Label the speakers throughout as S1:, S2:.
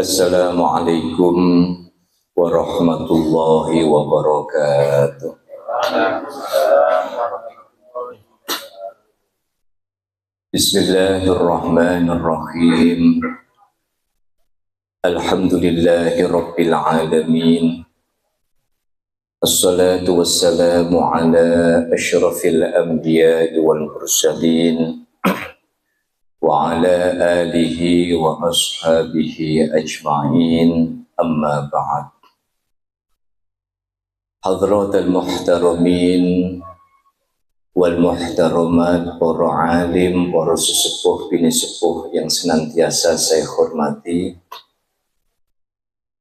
S1: Assalamualaikum warahmatullahi wabarakatuh. Bismillahirrahmanirrahim. Alhamdulillahi rabbil alamin. Assalatu wassalamu ala asyrafil anbiya'i wal mursalin wa ala alihi wa ashabihi ajma'in, amma ba'd. Hadratal muhtaramin wal muhtaramat, para alim, para sesepuh bini sepuh yang senantiasa saya hormati,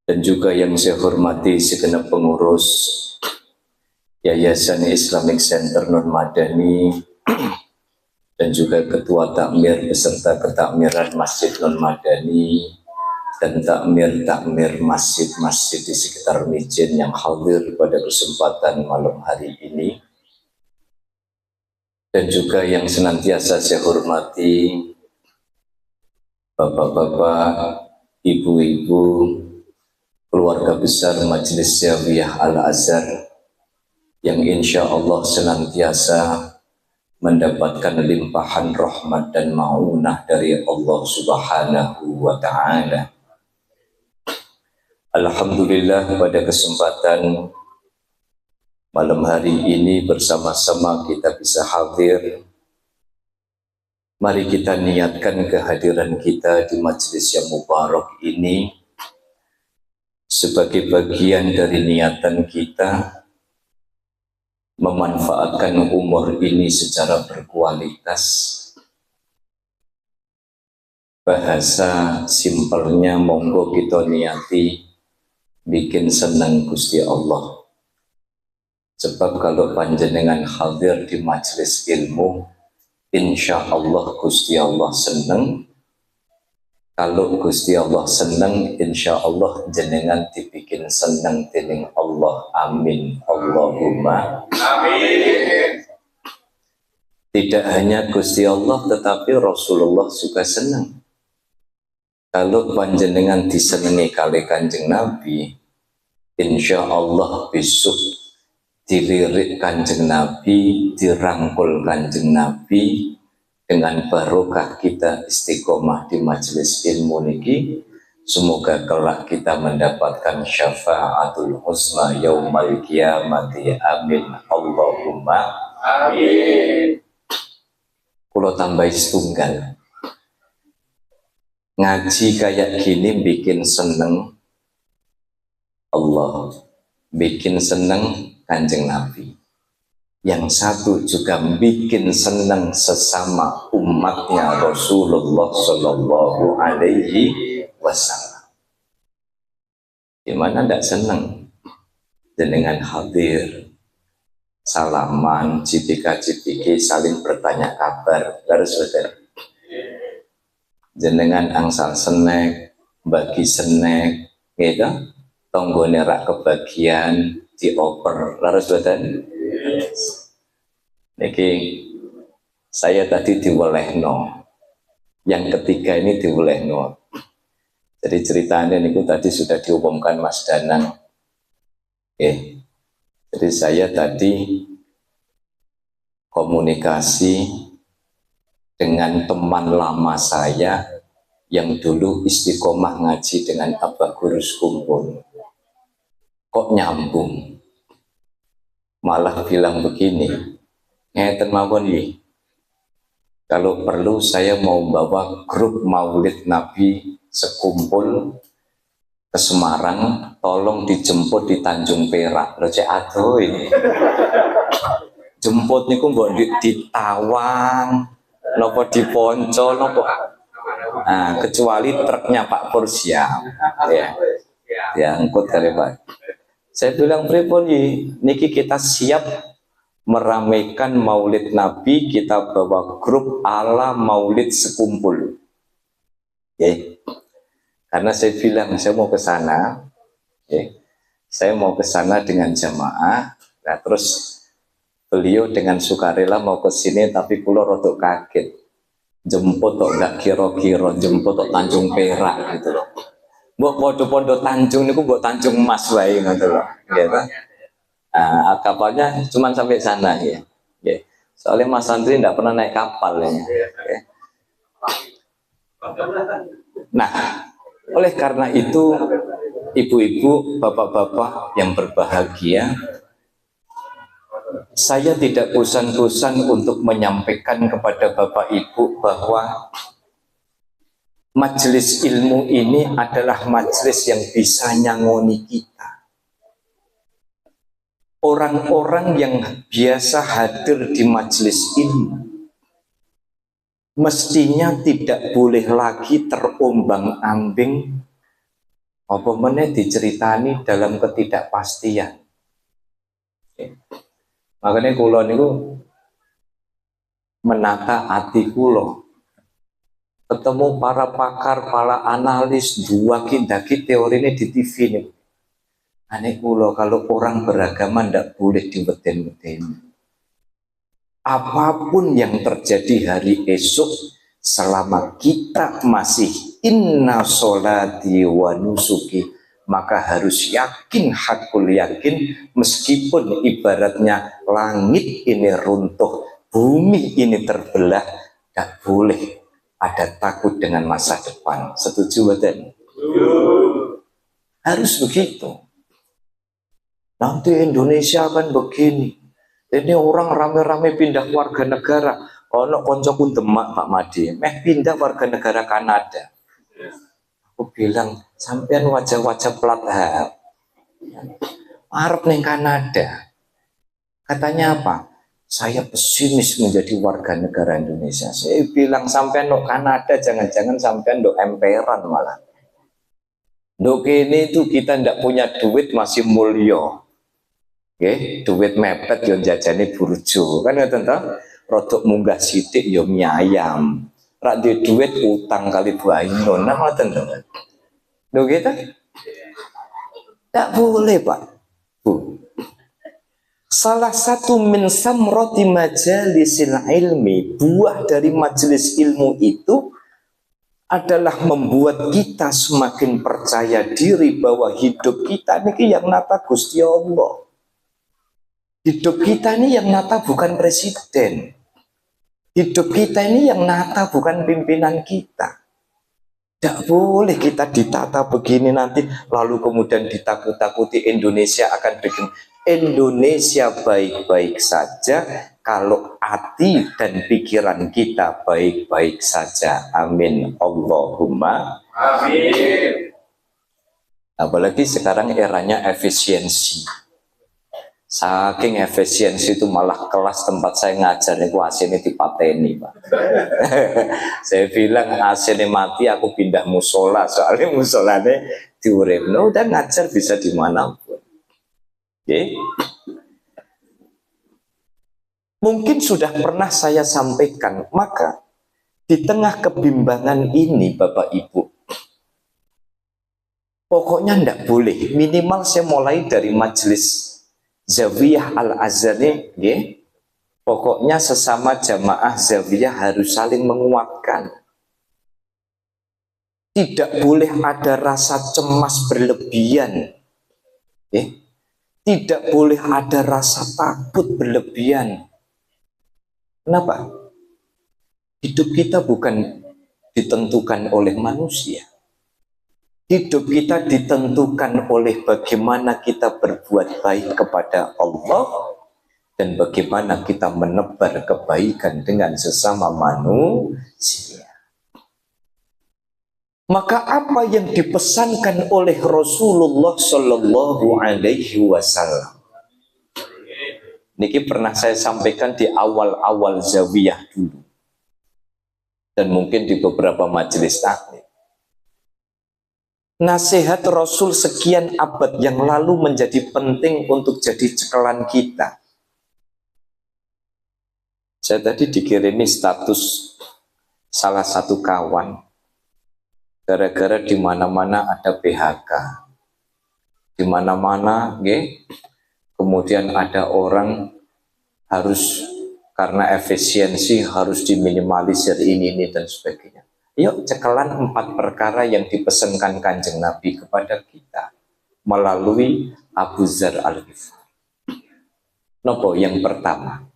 S1: dan juga yang saya hormati segenap pengurus Yayasan Islamic Center Nur Madani dan juga ketua takmir beserta ketakmiran Masjid Nur Madani dan takmir masjid-masjid di sekitar Mijen yang hadir pada kesempatan malam hari ini, dan juga yang senantiasa saya hormati bapak-bapak, ibu-ibu, keluarga besar Majelis Zawiyah Al-Azhar yang insya Allah senantiasa mendapatkan limpahan rahmat dan ma'unah dari Allah Subhanahu wa Ta'ala. Alhamdulillah, pada kesempatan malam hari ini bersama-sama kita bisa hadir. Mari kita niatkan kehadiran kita di majelis yang mubarak ini sebagai bagian dari niatan kita memanfaatkan umur ini secara berkualitas. Bahasa simpelnya monggo kita niati bikin senang Gusti Allah. Sebab kalau panjenengan hadir di majelis ilmu, insya Allah Gusti Allah senang. Kalau Gusti Allah senang, insya Allah jenengan dibikin senang dening Allah. Amin. Allahumma amin. Tidak hanya Gusti Allah, tetapi Rasulullah juga senang. Kalau panjenengan disenangi kali Kanjeng Nabi, insya Allah besok dilirik Kanjeng Nabi, dirangkul Kanjeng Nabi, dengan barokah kita istiqomah di majelis ilmu niki, semoga kelak kita mendapatkan syafaatul husna yaumal qiyamati. Amin. Allahumma amin. Kulo tambah setunggal. Ngaji kayak gini bikin seneng Allah, bikin seneng Kanjeng Nabi. Yang satu juga bikin senang sesama umatnya Rasulullah Sallallahu Alaihi Wasallam. Gimana tidak senang dengan hadir, salaman, cipika-cipiki, saling bertanya kabar, harus betul. Jenengan angsal senek, bagi senek, gitu, tonggone rak kebagian, dioper, harus betul. Niki saya tadi diwelehno, yang ketiga ini diwelehno. Jadi ceritanya niku tadi sudah diumumkan Mas Danang. Jadi saya tadi komunikasi dengan teman lama saya yang dulu istiqomah ngaji dengan Abah Gurus Kumpul. Kok nyambung? Malah bilang begini, ngeten mawon nggih. Kalau perlu saya mau bawa grup Maulid Nabi sekumpul ke Semarang, tolong dijemput di Tanjung Perak. Lho cek aduh ini. Jemput niku mbok di Tawang, napa di Poncol, napa. Nah, kecuali truknya Pak Pur siap. Ya. Diangkut kali Pak. Saya bilang pripun niki kita siap meramaikan Maulid Nabi, kita bawa grup ala Maulid sekumpul. Karena saya bilang saya mau ke sana, saya mau ke sana dengan jamaah. Nah terus beliau dengan sukarela mau ke sini, tapi kula rodok kaget. Jemput kok nggak kira-kira, jemput kok Tanjung Perak gitu loh. Mbok podo-podo Tanjung niku mbok Tanjung Mas wae ngoten lho. Nggih ta. Kapalnya cuma sampai sana ya. Nggih. Soalnya Mas Andri tidak pernah naik kapal ya. Nggih. Nah, oleh karena itu ibu-ibu, bapak-bapak yang berbahagia, saya tidak bosan-bosan untuk menyampaikan kepada Bapak Ibu bahwa majelis ilmu ini adalah majelis yang bisa nyangoni kita. Orang-orang yang biasa hadir di majelis ilmu mestinya tidak boleh lagi terombang-ambing apa meneh diceritani dalam ketidakpastian. Makanya kula niku menata hati kula, ketemu para pakar, para analis, dua kindaki teori ini di TV nih. Aneh kula kalau orang beragama ndak boleh diweden-wedeni. Apapun yang terjadi hari esok, selama kita masih inna sholati wa nusuki, maka harus yakin, hakul yakin, meskipun ibaratnya langit ini runtuh, bumi ini terbelah, tak boleh ada takut dengan masa depan. Setuju betul? Harus begitu. Nanti Indonesia akan begini. Ini orang rame-rame pindah warga negara. Ono koncoku Demak Pak Madi, pindah warga negara Kanada. Aku bilang, sampean wajah-wajah plat Arab nih Kanada. Katanya apa? Saya pesimis menjadi warga negara Indonesia. Saya bilang sampean no Kanada, jangan-jangan sampean no emperan malah. Dok ini itu kita ndak punya duit masih mulia. Duit mepet yo jajane burjo kan ngoten to, rodok munggah sithik yo mie ayam, rak duwe duit utang kali baino, nah ngoten to. Lho gitu tak boleh Pak Bu. Salah satu min samrati majalisil ilmi, buah dari majelis ilmu itu adalah membuat kita semakin percaya diri bahwa hidup kita niki yang nata Gusti Allah. Hidup kita ini yang nata bukan presiden. Hidup kita ini yang nata bukan pimpinan kita. Tidak boleh kita ditata begini nanti, lalu kemudian ditakut-takuti Indonesia akan bikin. Indonesia baik-baik saja kalau hati dan pikiran kita baik-baik saja. Amin. Allahumma amin. Apalagi sekarang eranya efisiensi. Saking efisiensi itu malah kelas tempat saya ngajar itu AC-nya dipateni Pak. Saya bilang AC-nya mati aku pindah musola, soalnya musolanya diuripno, udah ngajar bisa dimanapun. Okay. Mungkin sudah pernah saya sampaikan, maka di tengah kebimbangan ini Bapak Ibu, pokoknya ndak boleh, minimal saya mulai dari majelis Zawiyah Al-Azhari, pokoknya sesama jamaah Zawiyah harus saling menguatkan. Tidak boleh ada rasa cemas berlebihan, tidak boleh ada rasa takut berlebihan. Kenapa? Hidup kita bukan ditentukan oleh manusia. Hidup kita ditentukan oleh bagaimana kita berbuat baik kepada Allah dan bagaimana kita menebar kebaikan dengan sesama manusia. Maka apa yang dipesankan oleh Rasulullah Shallallahu Alaihi Wasallam, niki pernah saya sampaikan di awal-awal Zawiyah dulu, dan mungkin di beberapa majelis taklim. Nasihat Rasul sekian abad yang lalu menjadi penting untuk jadi cekelan kita. Saya tadi dikirimi status salah satu kawan, gara-gara di mana-mana ada PHK, di mana-mana, kemudian ada orang harus karena efisiensi harus diminimalisir ini dan sebagainya. Yuk cekelan 4 perkara yang dipesankan Kanjeng Nabi kepada kita melalui Abu Dzar Al-Ghifari. Nopo yang pertama,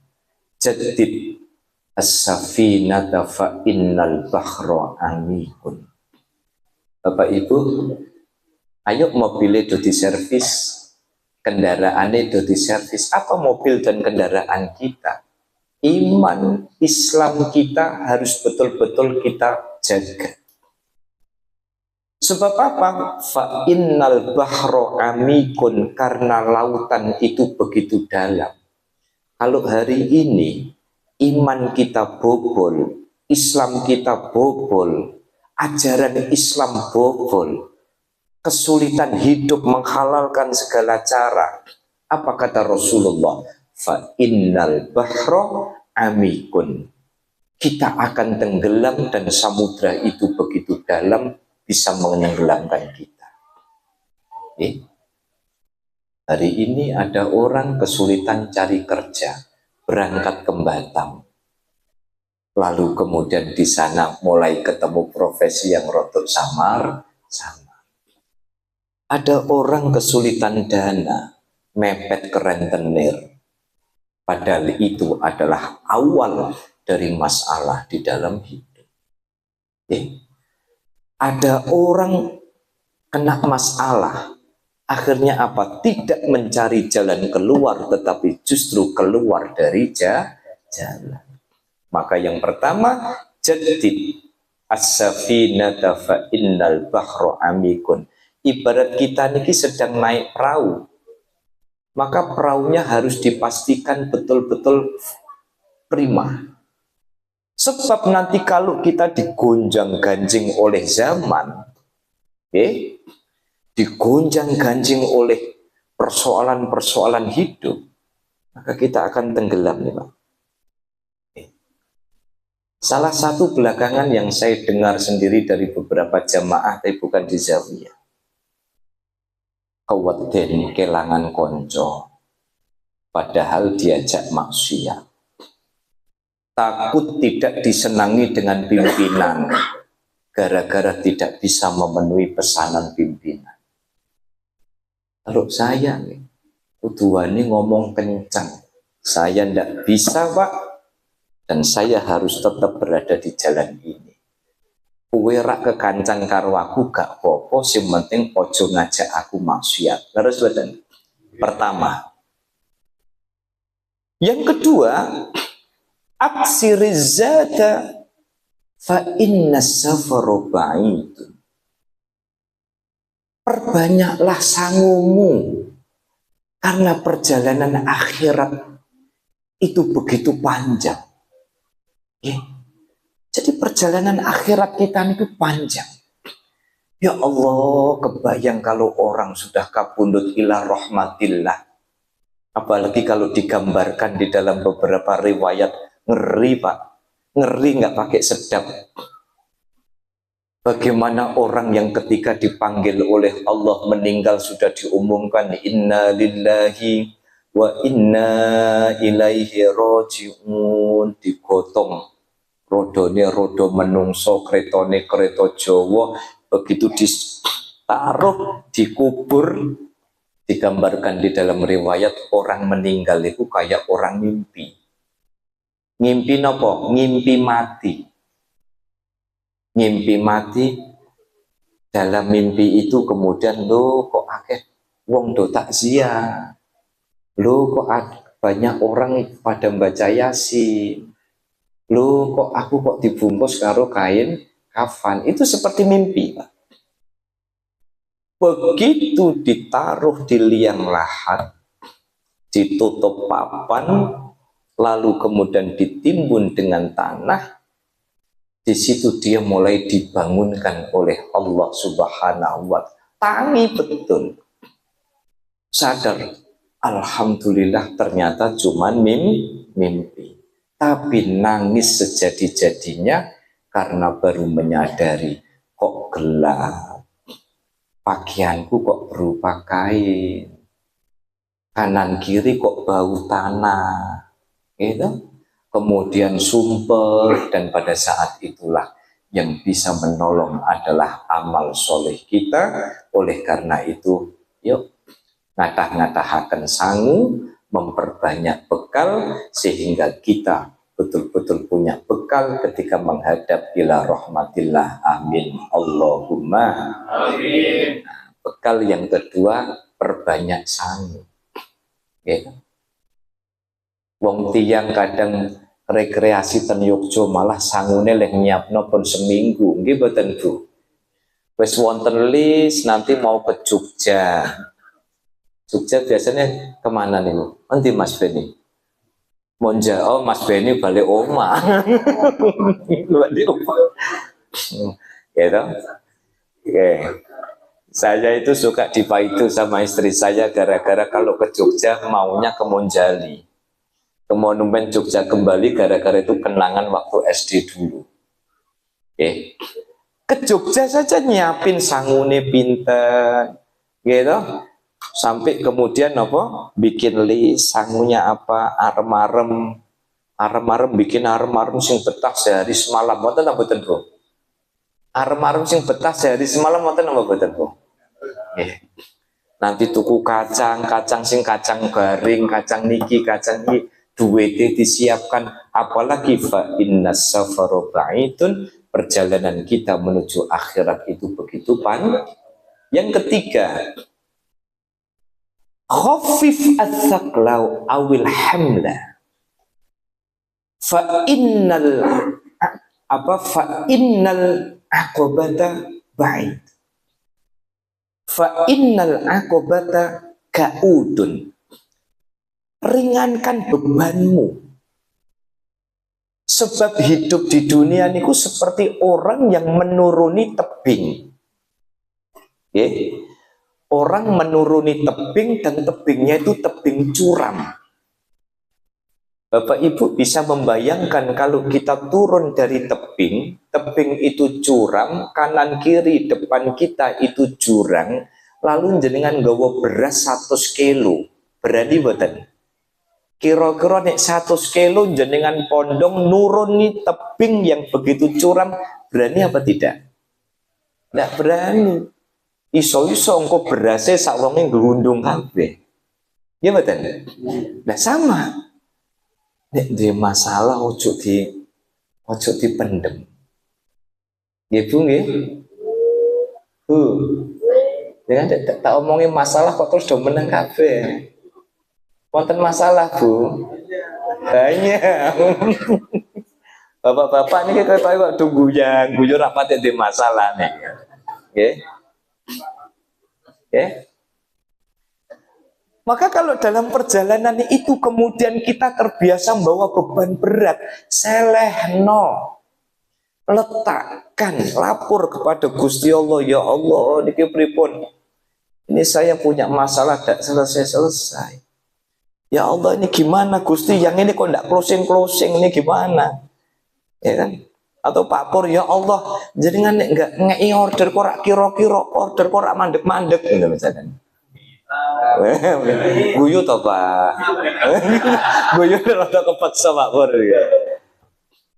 S1: jadid as-safinata fa innal bahra amikun. Bapak Ibu, ayo mobilnya do di servis, kendaraannya do di servis. Apa mobil dan kendaraan kita? Iman Islam kita harus betul-betul kita jaga. Sebab apa? Fa innal bahra amikun, karena lautan itu begitu dalam. Kalau hari ini iman kita bobol, Islam kita bobol, ajaran Islam bobol, kesulitan hidup menghalalkan segala cara, apa kata Rasulullah? Fa innal bahra amikun, kita akan tenggelam dan samudra itu begitu dalam bisa menenggelamkan kita. Hari ini ada orang kesulitan cari kerja, berangkat ke Batam, lalu kemudian di sana mulai ketemu profesi yang rotok samar. Ada orang kesulitan dana, mepet ke rentenir, padahal itu adalah awal dari masalah di dalam hidup. Ada orang kena masalah, akhirnya apa? Tidak mencari jalan keluar, tetapi justru keluar dari jalan. Maka yang pertama, jadid as-safinata fa innal bahra amikun. Ibarat kita niki sedang naik perahu, maka perahunya harus dipastikan betul-betul prima. Sebab nanti kalau kita digonjang-ganjing oleh zaman, digonjang-ganjing oleh persoalan-persoalan hidup, maka kita akan tenggelam nih Pak. Salah satu belakangan yang saya dengar sendiri dari beberapa jamaah, tapi bukan di Zawiyah, keweden kelangan konco, padahal diajak maksiat, takut tidak disenangi dengan pimpinan gara-gara tidak bisa memenuhi pesanan pimpinan. Kalau saya nih, tujuannya ngomong kencang, saya tidak bisa Pak, dan saya harus tetap berada di jalan ini. Kowe rak kekancang karo aku gak apa-apa, sing penting ojo ngajak aku maksiat. Terus betul. Pertama. Yang kedua, aksirizata fa inna safaru ba'idun. Perbanyaklah sangumu, karena perjalanan akhirat itu begitu panjang. Jadi perjalanan akhirat kita itu panjang. Ya Allah, kebayang kalau orang sudah kabundut ila rahmatillah. Apalagi kalau digambarkan di dalam beberapa riwayat, ngeri Pak, ngeri nggak pakai sedap. Bagaimana orang yang ketika dipanggil oleh Allah meninggal sudah diumumkan inna lillahi wa inna ilaihi raji'un, digotong rodone rodo menungso, kretone kreto Jawa, begitu ditaruh dikubur. Digambarkan di dalam riwayat orang meninggal itu kayak orang mimpi. Ngimpi nopo? Ngimpi mati. Ngimpi mati, dalam mimpi itu kemudian lo kok akeh wong do takziah, lo kok banyak orang pada membaca Yasin, lo kok aku kok dibungkus karo kain kafan. Itu seperti mimpi Pak. Begitu ditaruh di liang lahat, ditutup papan, lalu kemudian ditimbun dengan tanah, di situ dia mulai dibangunkan oleh Allah Subhanahu wa Ta'ala. Tangi betul, sadar, alhamdulillah ternyata cuman mimpi. Tapi nangis sejadi-jadinya karena baru menyadari kok gelap, pakaianku kok berupa kain, kanan kiri kok bau tanah, gitu. Kemudian sumpah, dan pada saat itulah yang bisa menolong adalah amal soleh kita. Oleh karena itu, yuk ngatah-ngatahaken sangu, memperbanyak bekal sehingga kita betul-betul punya bekal ketika menghadap ila rahmatillah. Amin Allahumma amin. Bekal yang kedua, perbanyak sangu, ya. Wong tiyang kadang rekreasi ten Yogyo malah sangune leh nyiapno pun seminggu, nggih boten Bu? Wis wonten list nanti mau ke Jogja. Jogja biasanya kemana nih Bu? Nanti Mas Beni? Monja, oh Mas Beni balik oma. Balik oma. Gitu. Oke. Saya itu suka dipaitu sama istri saya gara-gara kalau ke Jogja maunya ke Monjali. Ke Monumen Jogja kembali gara-gara itu kenangan waktu SD dulu. Oke. Ke Jogja saja nyiapin sangune pinten, gitu. Sampai kemudian apa? Bikin list sangunya apa, arem-arem bikin arem-arem sing betah sehari semalam. Mboten apa mboten, Bu? Arem-arem sing betah sehari semalam mboten apa mboten, Bu? Nanti tuku kacang sing kacang garing, kacang niki, duwete disiapkan. Apalagi fa innas safaru ba'idun, perjalanan kita menuju akhirat itu begitu panjang. Yang ketiga, khafif as-saqlau awil hamla fa innal aqobata ba'id, fa innal aqobata ka'udun. Ringankan bebanmu, sebab hidup di dunia niku seperti orang yang menuruni tebing. Orang menuruni tebing dan tebingnya itu tebing curam. Bapak Ibu bisa membayangkan kalau kita turun dari tebing, tebing itu curam, kanan kiri depan kita itu jurang, lalu jenengan gawa beras 100 kilo, berani boten? Kira-kira nek 100 kilo jenengan pondong nuruni tebing yang begitu curam, berani apa tidak? Tidak berani. Iso-iso engko berase sak wonge nglundung kabeh. Ya betul. Nah sama. Nek duwe masalah ojo dipendem. Nggih Bu nggih. Bu. Jangan tak omongin masalah kok terus do meneng kabeh. Wonten masalah Bu? Banyak. Bapak-bapak ini kita tahu waktu guyu rapat di masalah nih. Oke. Oke. Maka kalau dalam perjalanan itu kemudian kita terbiasa membawa beban berat, selehno, letakkan, lapor kepada Gusti Allah, ya Allah, niki pripun? Ini saya punya masalah tidak selesai. Ya Allah, ini gimana Gusti? Yang ini kok tidak closing ini gimana? Ya kan? Atau Pak Pur, ya Allah, jadi nggak ngei order korak kira-kira order korak mandek-mandek gitu misalkan. Guyu toh Pak. Guyu rada kepaksa Pak Pur ya.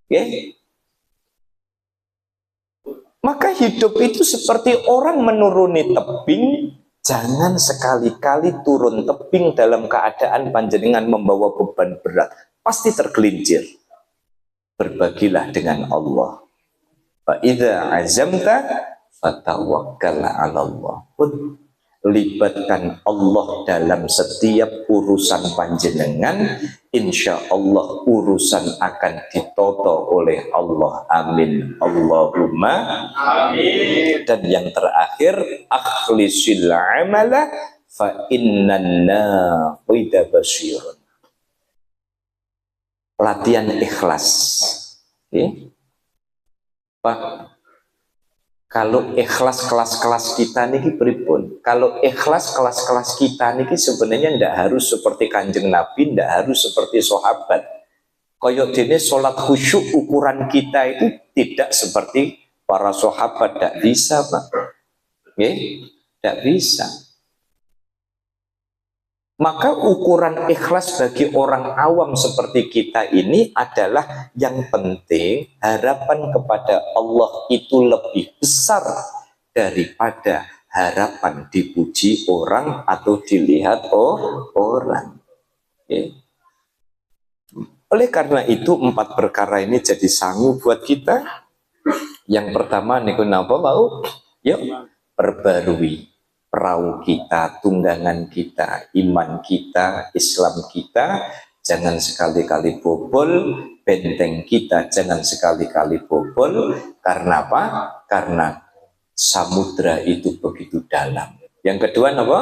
S1: Oke? Maka hidup itu seperti orang menuruni tebing. Jangan sekali-kali turun tebing dalam keadaan panjenengan membawa beban berat. Pasti tergelincir. Berbagilah dengan Allah. Fa idza azamta fatawakkal 'ala Allah. Libatkan Allah dalam setiap urusan panjenengan, insya Allah urusan akan ditoto oleh Allah. Amin Allahumma amin. Dan yang terakhir, akhlisil amala fa innan naqida basirun. Latihan ikhlas. Pak, kalau ikhlas kelas-kelas kita niki pripun? Kalau ikhlas kelas-kelas kita niki sebenarnya ndak harus seperti Kanjeng Nabi, ndak harus seperti sahabat. Koyok dene sholat khusyuk ukuran kita itu tidak seperti para sahabat, ndak bisa Pak. Nggih, ndak bisa. Maka ukuran ikhlas bagi orang awam seperti kita ini adalah yang penting harapan kepada Allah itu lebih besar daripada harapan dipuji orang atau dilihat orang. Okay. Oleh karena itu 4 perkara ini jadi sangu buat kita. Yang pertama niku napa mau? Yuk perbarui perahu kita, tunggangan kita, iman kita, Islam kita. Jangan sekali-kali bobol, benteng kita jangan sekali-kali bobol. Karena apa? Karena samudra itu begitu dalam. Yang kedua apa?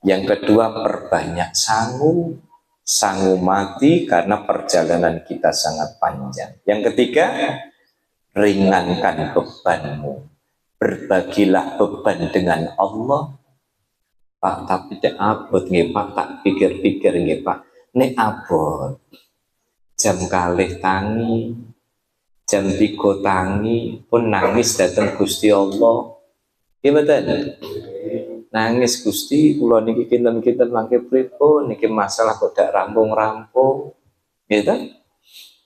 S1: Yang kedua perbanyak sangu. Sangu mati karena perjalanan kita sangat panjang. Yang ketiga, ringankan bebanmu. Berbagilah beban dengan Allah. Pak, tapi tidak abot nggih Pak, tak pikir-pikir nggih Pak. Nek abot. Jam kalih tangi, jam 3 tangi pun nangis datang Gusti Allah. Nggih mboten? Nangis Gusti, kula niki kinten-kinten mangke pripun niki masalah kok dak rampung-rampung. Gitu.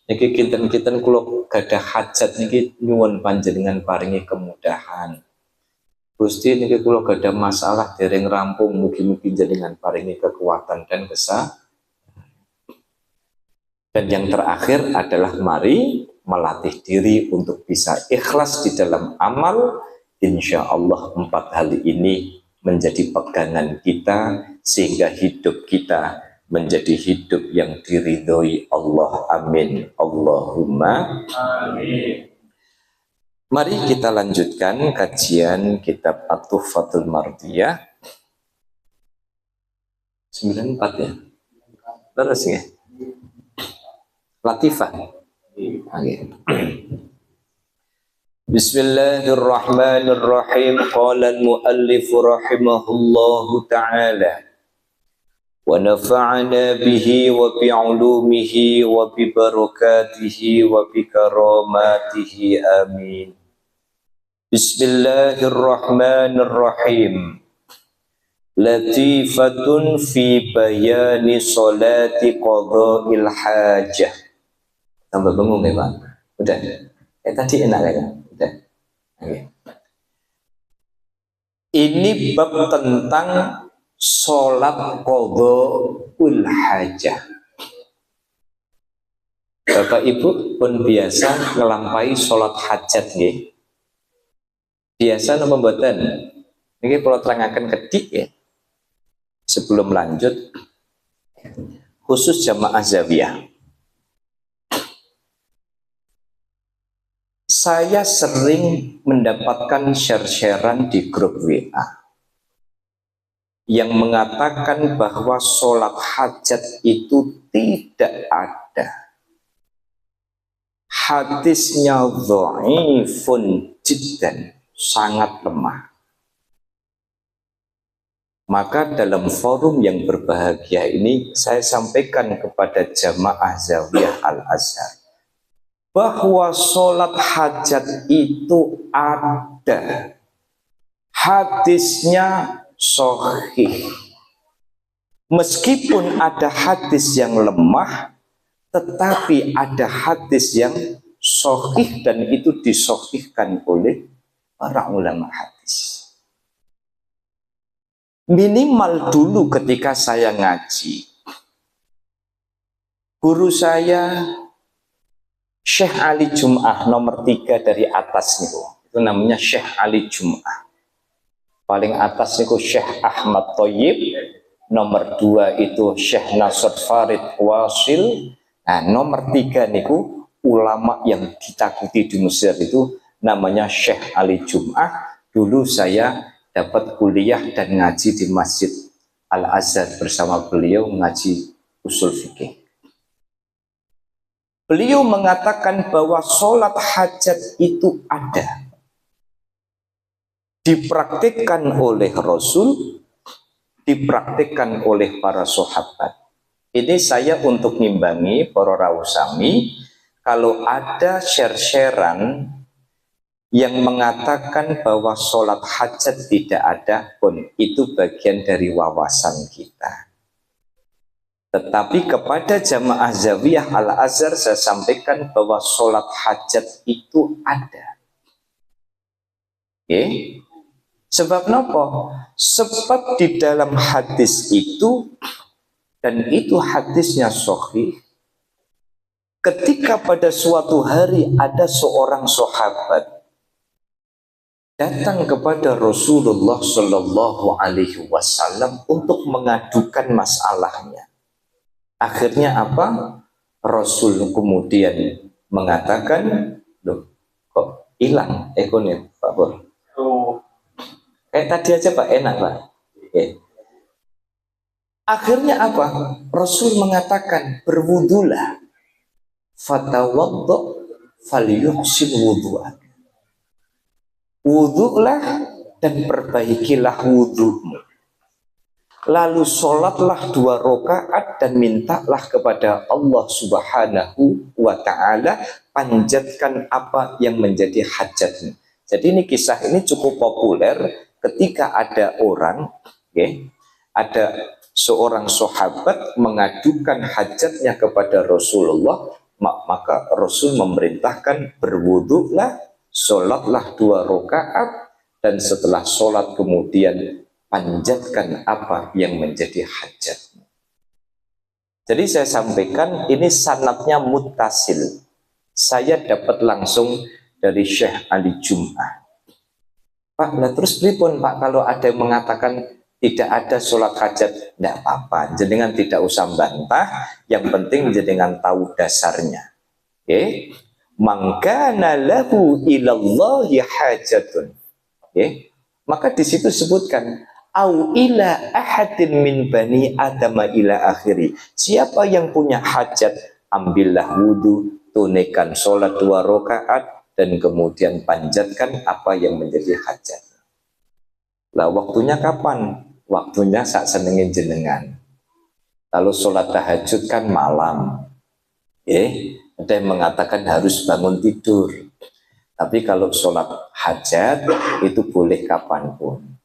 S1: Niki kinten-kinten kula gadah hajat niki nyuwun panjenengan paringi kemudahan. Gusti niki kula gadah masalah dereng rampung, mugi-mugi jenengan paringi kekuatan dan kesabaran. Dan yang terakhir adalah mari melatih diri untuk bisa ikhlas di dalam amal. Insya Allah 4 hal ini menjadi pegangan kita sehingga hidup kita menjadi hidup yang diridhoi Allah. Amin. Allahumma amin. Mari kita lanjutkan kajian kitab At-Tuhfatul Mardiyah 94 ya. Terus ya. Latifah. Okay. Bismillahirrahmanirrahim. Qala al-muallif rahimahullahu ta'ala wa nafa'ana bihi wa bi'ulumihi wa bi barakatihi wa bi karamatihi amin. Bismillahirrahmanirrahim. Latifatun fi bayani salati qadha'il hajah. Tambah bingung ya Pak? Udah? Tadi enak ya? Udah? Okay. Ini bab tentang sholat qadha'ul hajah. Bapak Ibu pun biasa ngelampai sholat hajat nggih. Biasa napa mboten? Niki kula terangaken kedik ya. Sebelum lanjut, khusus jamaah zawiyah. Saya sering mendapatkan share-sharean di grup WA yang mengatakan bahwa sholat hajat itu tidak ada. Hadisnya dhaifun jiddan, sangat lemah. Maka dalam forum yang berbahagia ini saya sampaikan kepada jamaah Zawiyah Al-Azhar bahwa sholat hajat itu ada. Hadisnya sahih. Meskipun ada hadis yang lemah, tetapi ada hadis yang sahih dan itu disahihkan oleh para ulama hadis. Minimal dulu ketika saya ngaji, guru saya Syekh Ali Jum'ah nomor 3 dari atas niku. Itu namanya Syekh Ali Jum'ah. Paling atas niku Syekh Ahmad Thayyib, nomor 2 itu Syekh Nasr Farid Wasil. Nah, nomor 3 niku ulama yang ditakuti di Mesir itu namanya Syekh Ali Jum'ah. Dulu saya dapat kuliah dan ngaji di Masjid Al-Azhar bersama beliau ngaji usul fikih. Beliau mengatakan bahwa sholat hajat itu ada. Dipraktikkan oleh Rasul, dipraktikkan oleh para sahabat. Ini saya untuk ngimbangi para rawusami, kalau ada share-sharean yang mengatakan bahwa sholat hajat tidak ada pun itu bagian dari wawasan kita. Tetapi kepada jamaah Zawiyah Al-Azhar saya sampaikan bahwa sholat hajat itu ada. Okay. Sebab nopo? Sebab di dalam hadis itu, dan itu hadisnya sahih, ketika pada suatu hari ada seorang sahabat datang kepada Rasulullah Shallallahu Alaihi Wasallam untuk mengadukan masalahnya. Akhirnya apa? Rasul kemudian mengatakan, loh, kok hilang ekornya, Pak Bor? Tadi aja Pak, enak Pak. Okay. Akhirnya apa? Rasul mengatakan, berwudulah. Fatawaddo falyuhsin wudu'ak. Wudu'lah dan perbaikilah wudu'mu. Lalu sholatlah 2 rakaat dan mintalah kepada Allah Subhanahu wa ta'ala, panjatkan apa yang menjadi hajatmu. Jadi ini kisah ini cukup populer ketika ada orang, ada seorang sahabat mengadukan hajatnya kepada Rasulullah, maka Rasul memerintahkan berwudu'lah, sholatlah 2 rakaat, dan setelah sholat kemudian panjatkan apa yang menjadi hajatmu. Jadi saya sampaikan ini sanadnya muttasil. Saya dapat langsung dari Syekh Ali Jum'ah. Pak, nah terus pripun Pak kalau ada yang mengatakan tidak ada sholat hajat? Tidak apa-apa, jenengan tidak usah bantah, yang penting jenengan tahu dasarnya. Okay? Mangkana lahu ilallahi hajatun. Okay? Maka di situ sebutkan au ila ahadin min bani adama ila akhiri. Siapa yang punya hajat, ambillah wudu, tunaikan sholat 2 rakaat, dan kemudian panjatkan apa yang menjadi hajat. Lah waktunya kapan? Waktunya saat senengin jenengan. Kalau sholat tahajud kan malam. Ada yang mengatakan harus bangun tidur. Tapi kalau sholat hajat itu boleh kapanpun.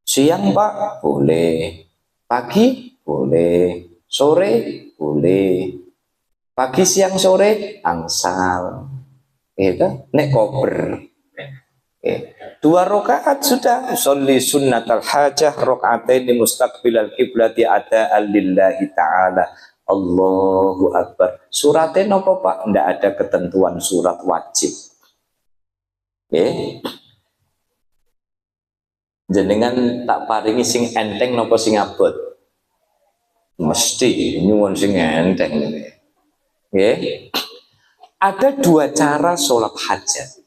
S1: Siang Pak? Boleh. Pagi? Boleh. Sore? Boleh. Pagi, siang, sore? Angsal. Nek kober. 2 rakaat sudah. Sholli sunnatal hajah rakaatain mustaqbilal kiblati ada'an lillahi ta'ala. Allahu Akbar. Suratnya nopo Pak? Tidak ada ketentuan surat wajib. Jenengan tak paringi sing enteng nopo sing abot? Mesti nyuwun sing enteng. Ada 2 cara sholat hajat.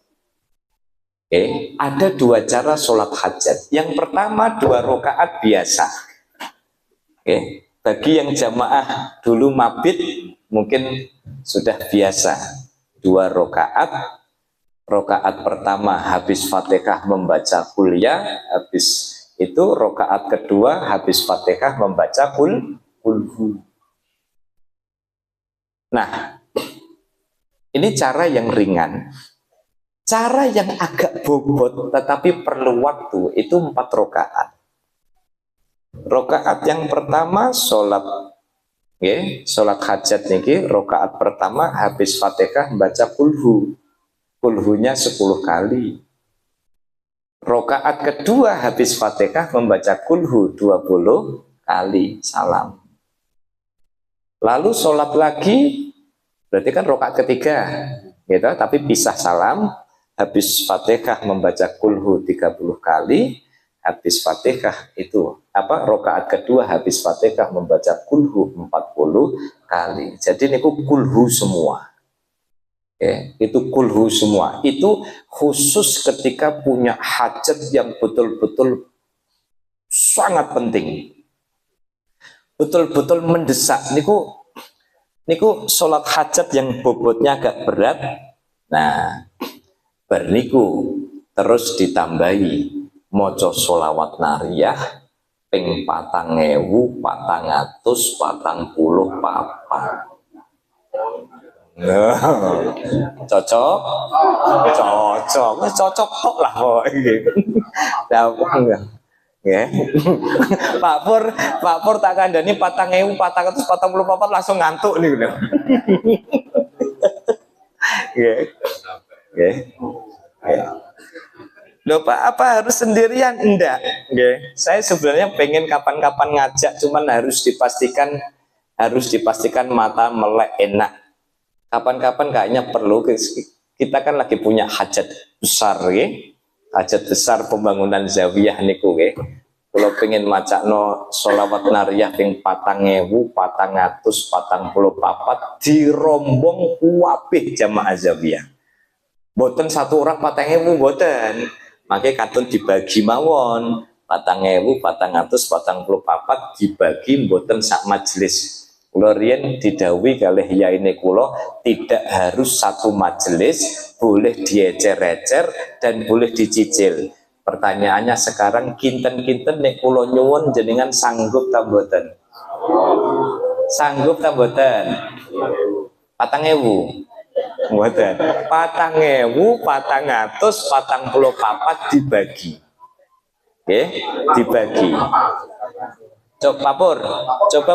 S1: Ada 2 cara sholat hajat. Yang pertama 2 rakaat biasa. Bagi yang jamaah dulu mabit mungkin sudah biasa. 2 rakaat. Rakaat pertama habis Fatihah membaca kuliah, habis itu rakaat kedua habis Fatihah membaca kulhu. Nah, ini cara yang ringan. Cara yang agak bobot tetapi perlu waktu itu 4 rakaat. Rakaat yang pertama sholat hajat niki, rakaat pertama habis Fatihah baca kulhu. Kulhunya 10 kali. Rakaat kedua habis Fatihah membaca kulhu 20 kali salam. Lalu sholat lagi, berarti kan rakaat ketiga, gitu, tapi pisah salam. Habis Fatihah membaca kulhu 30 kali, habis Fatihah itu rakaat kedua habis Fatihah membaca kulhu 40 kali. Jadi ini kulhu semua. Itu kulhu semua. Itu khusus ketika punya hajat yang betul-betul sangat penting, betul-betul mendesak. Niku sholat hajat yang bobotnya agak berat. Nah, berniku terus ditambahi moco sholawat nariyah ping 4.440 papat. Cocok, cocok kok lah kok iki. Ya. Pak Pur tak kandhani 4.444 langsung ngantuk nih udah. Ya. Ya. Loh Pak, apa harus sendirian? Enggak. Saya sebenarnya pengen kapan-kapan ngajak, cuman harus dipastikan mata melek enak. Kapan-kapan kayaknya perlu, kita kan lagi punya hajat besar ya. Hajat besar pembangunan zawiyah niku ya. Kalau pengen macakno sholawat nariyah ping 4.444 dirombong kuwabeh jamaah zawiyah. Boten satu orang 4.000 boten. Makanya katun dibagi mawon 4.444 dibagi boten sak majelis. Kula riyen didhawuhi kalih yaine kula tidak harus satu majelis, boleh diecer-ecer dan boleh dicicil. Pertanyaannya sekarang kinten-kinten nek kula nyuwun jenengan sanggup ta mboten? Sanggup ta mboten? 4.000. Mboten. 4.444 dibagi. Nggih, dibagi. Coba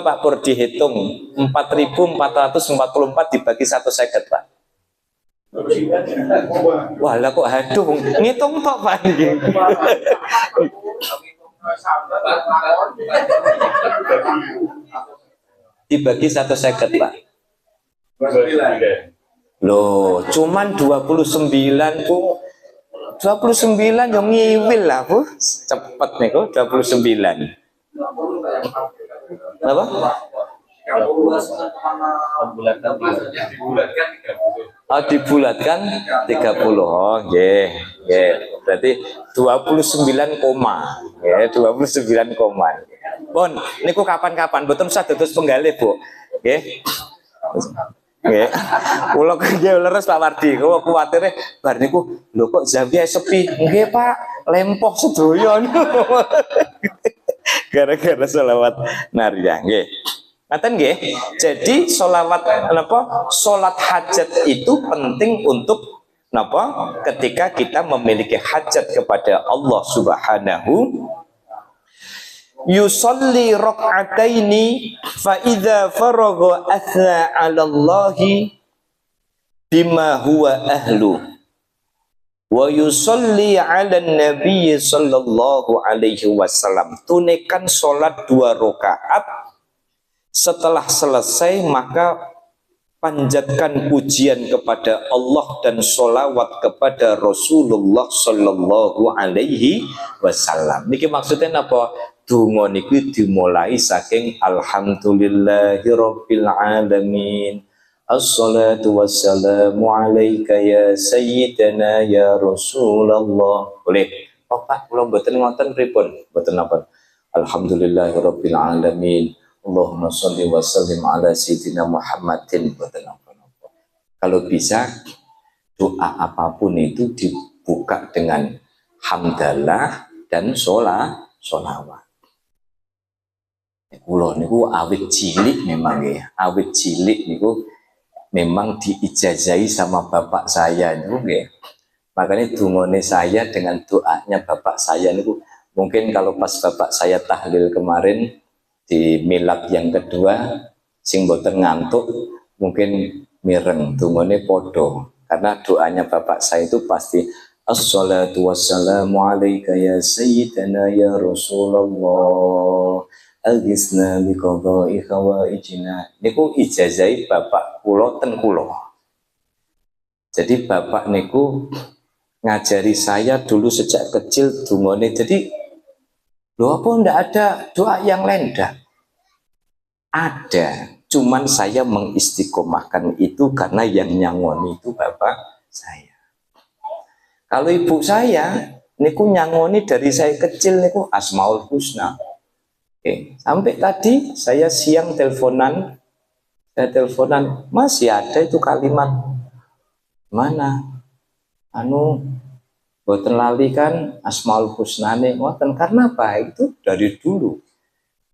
S1: Pak Pur dihitung 4.444 dibagi 150 Pak. Wah lah kok haduh ngitung tok Pak iki. Dibagi 150 Pak. Loh, cuman 29 Bu. 29 yang ngiwil lah Bu. Cepet nih kok 29. Apa? Oh, dibulatkan 30. Oh, nggih. Nggih. Berarti 29 koma. Ya, 29 koma. Pun niku kapan-kapan mboten usah dados penggalih, Bu. Nggih. Nggih. Kula nggih leres Pak Wardi. Kula kuwatire bar niku lho kok zawiyah sepi. Nggih, Pak. Lempoh sedoyo. Gara-gara sholawat nariyah nggih. Ngaten nggih. Jadi sholawat napa? Salat hajat itu penting untuk napa? Ketika kita memiliki hajat kepada Allah Subhanahu, yusolli rak'ataini fa idza faragha athna 'ala Allahi bima huwa ahlu wa yusolli 'ala Nabi sallallahu alaihi wasallam. Tunaikan salat 2 rakaat, setelah selesai maka panjatkan pujian kepada Allah dan sholawat kepada Rasulullah sallallahu alaihi wasallam. Niki maksudnya apa? Donga niku dimulai saking alhamdulillahirabbil alamin. Assalatu wassalamu alaika ya sayyidina ya Rasulullah. Boleh. Oh Pak, kula mboten ngoten pripun? Mboten napa. Alhamdulillahirabbil alamin. Allahumma sholli wa sallim ala sayyidina Muhammadin. Mboten napa-napa. Kalau bisa doa apapun itu dibuka dengan hamdalah dan sholawat. Kula niku awit cilik memang ya. Awit cilik niku memang diijazahi sama bapak saya itu nggih. Makanya dungone saya dengan doanya bapak saya niku mungkin kalau pas bapak saya tahlil kemarin di milad yang kedua sing boten ngantuk mungkin mireng dungone podo karena doanya bapak saya itu pasti assalatu wassalamu alaika ya sayyidina ya Rasulullah agisna biqadai hawaijina. Niku ijazai bapak kula ten kula. Jadi bapak niku ngajari saya dulu sejak kecil dungone. Jadi loh apa ndak ada doa yang lain dah? Ada, cuman saya mengistiqomahkan itu karena yang nyangoni itu bapak saya. Kalau ibu saya niku nyangoni dari saya kecil niku Asmaul Husna. Oke, sampai tadi saya siang teleponan masih ada itu kalimat mana boten lali kan Asmaul Husnane ngoten karena apa itu dari dulu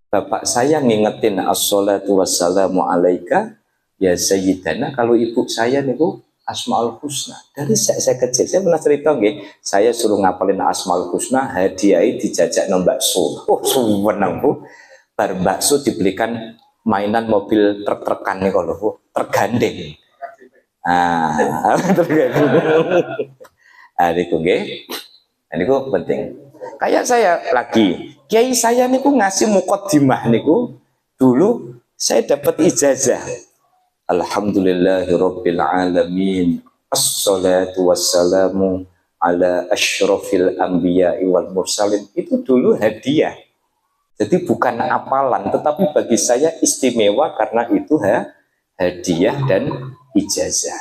S1: bapak saya ngingetin assalatu wassalamu alaika ya Sayyidana, kalau ibu saya niku Asmaul Husna. Dari saya kecil, saya pernah cerita nggih, saya suruh ngapalin Asmaul Husna, hadiahi dijajak nombak bakso. Oh, seneng Bu. Bar bakso dibelikan mainan mobil truk-trukan nih kalau Bu, tergandeng. Tergandeng. Niku nggih. Niku penting. Kayak saya lagi, kiai saya niku ngasih muqaddimah niku, dulu saya dapat ijazah. Alhamdulillahirabbil alamin. Assalatu wassalamu ala asyrafil anbiya'i wal mursalin. Itu dulu hadiah. Jadi bukan apalan, tetapi bagi saya istimewa karena itu hadiah dan ijazah.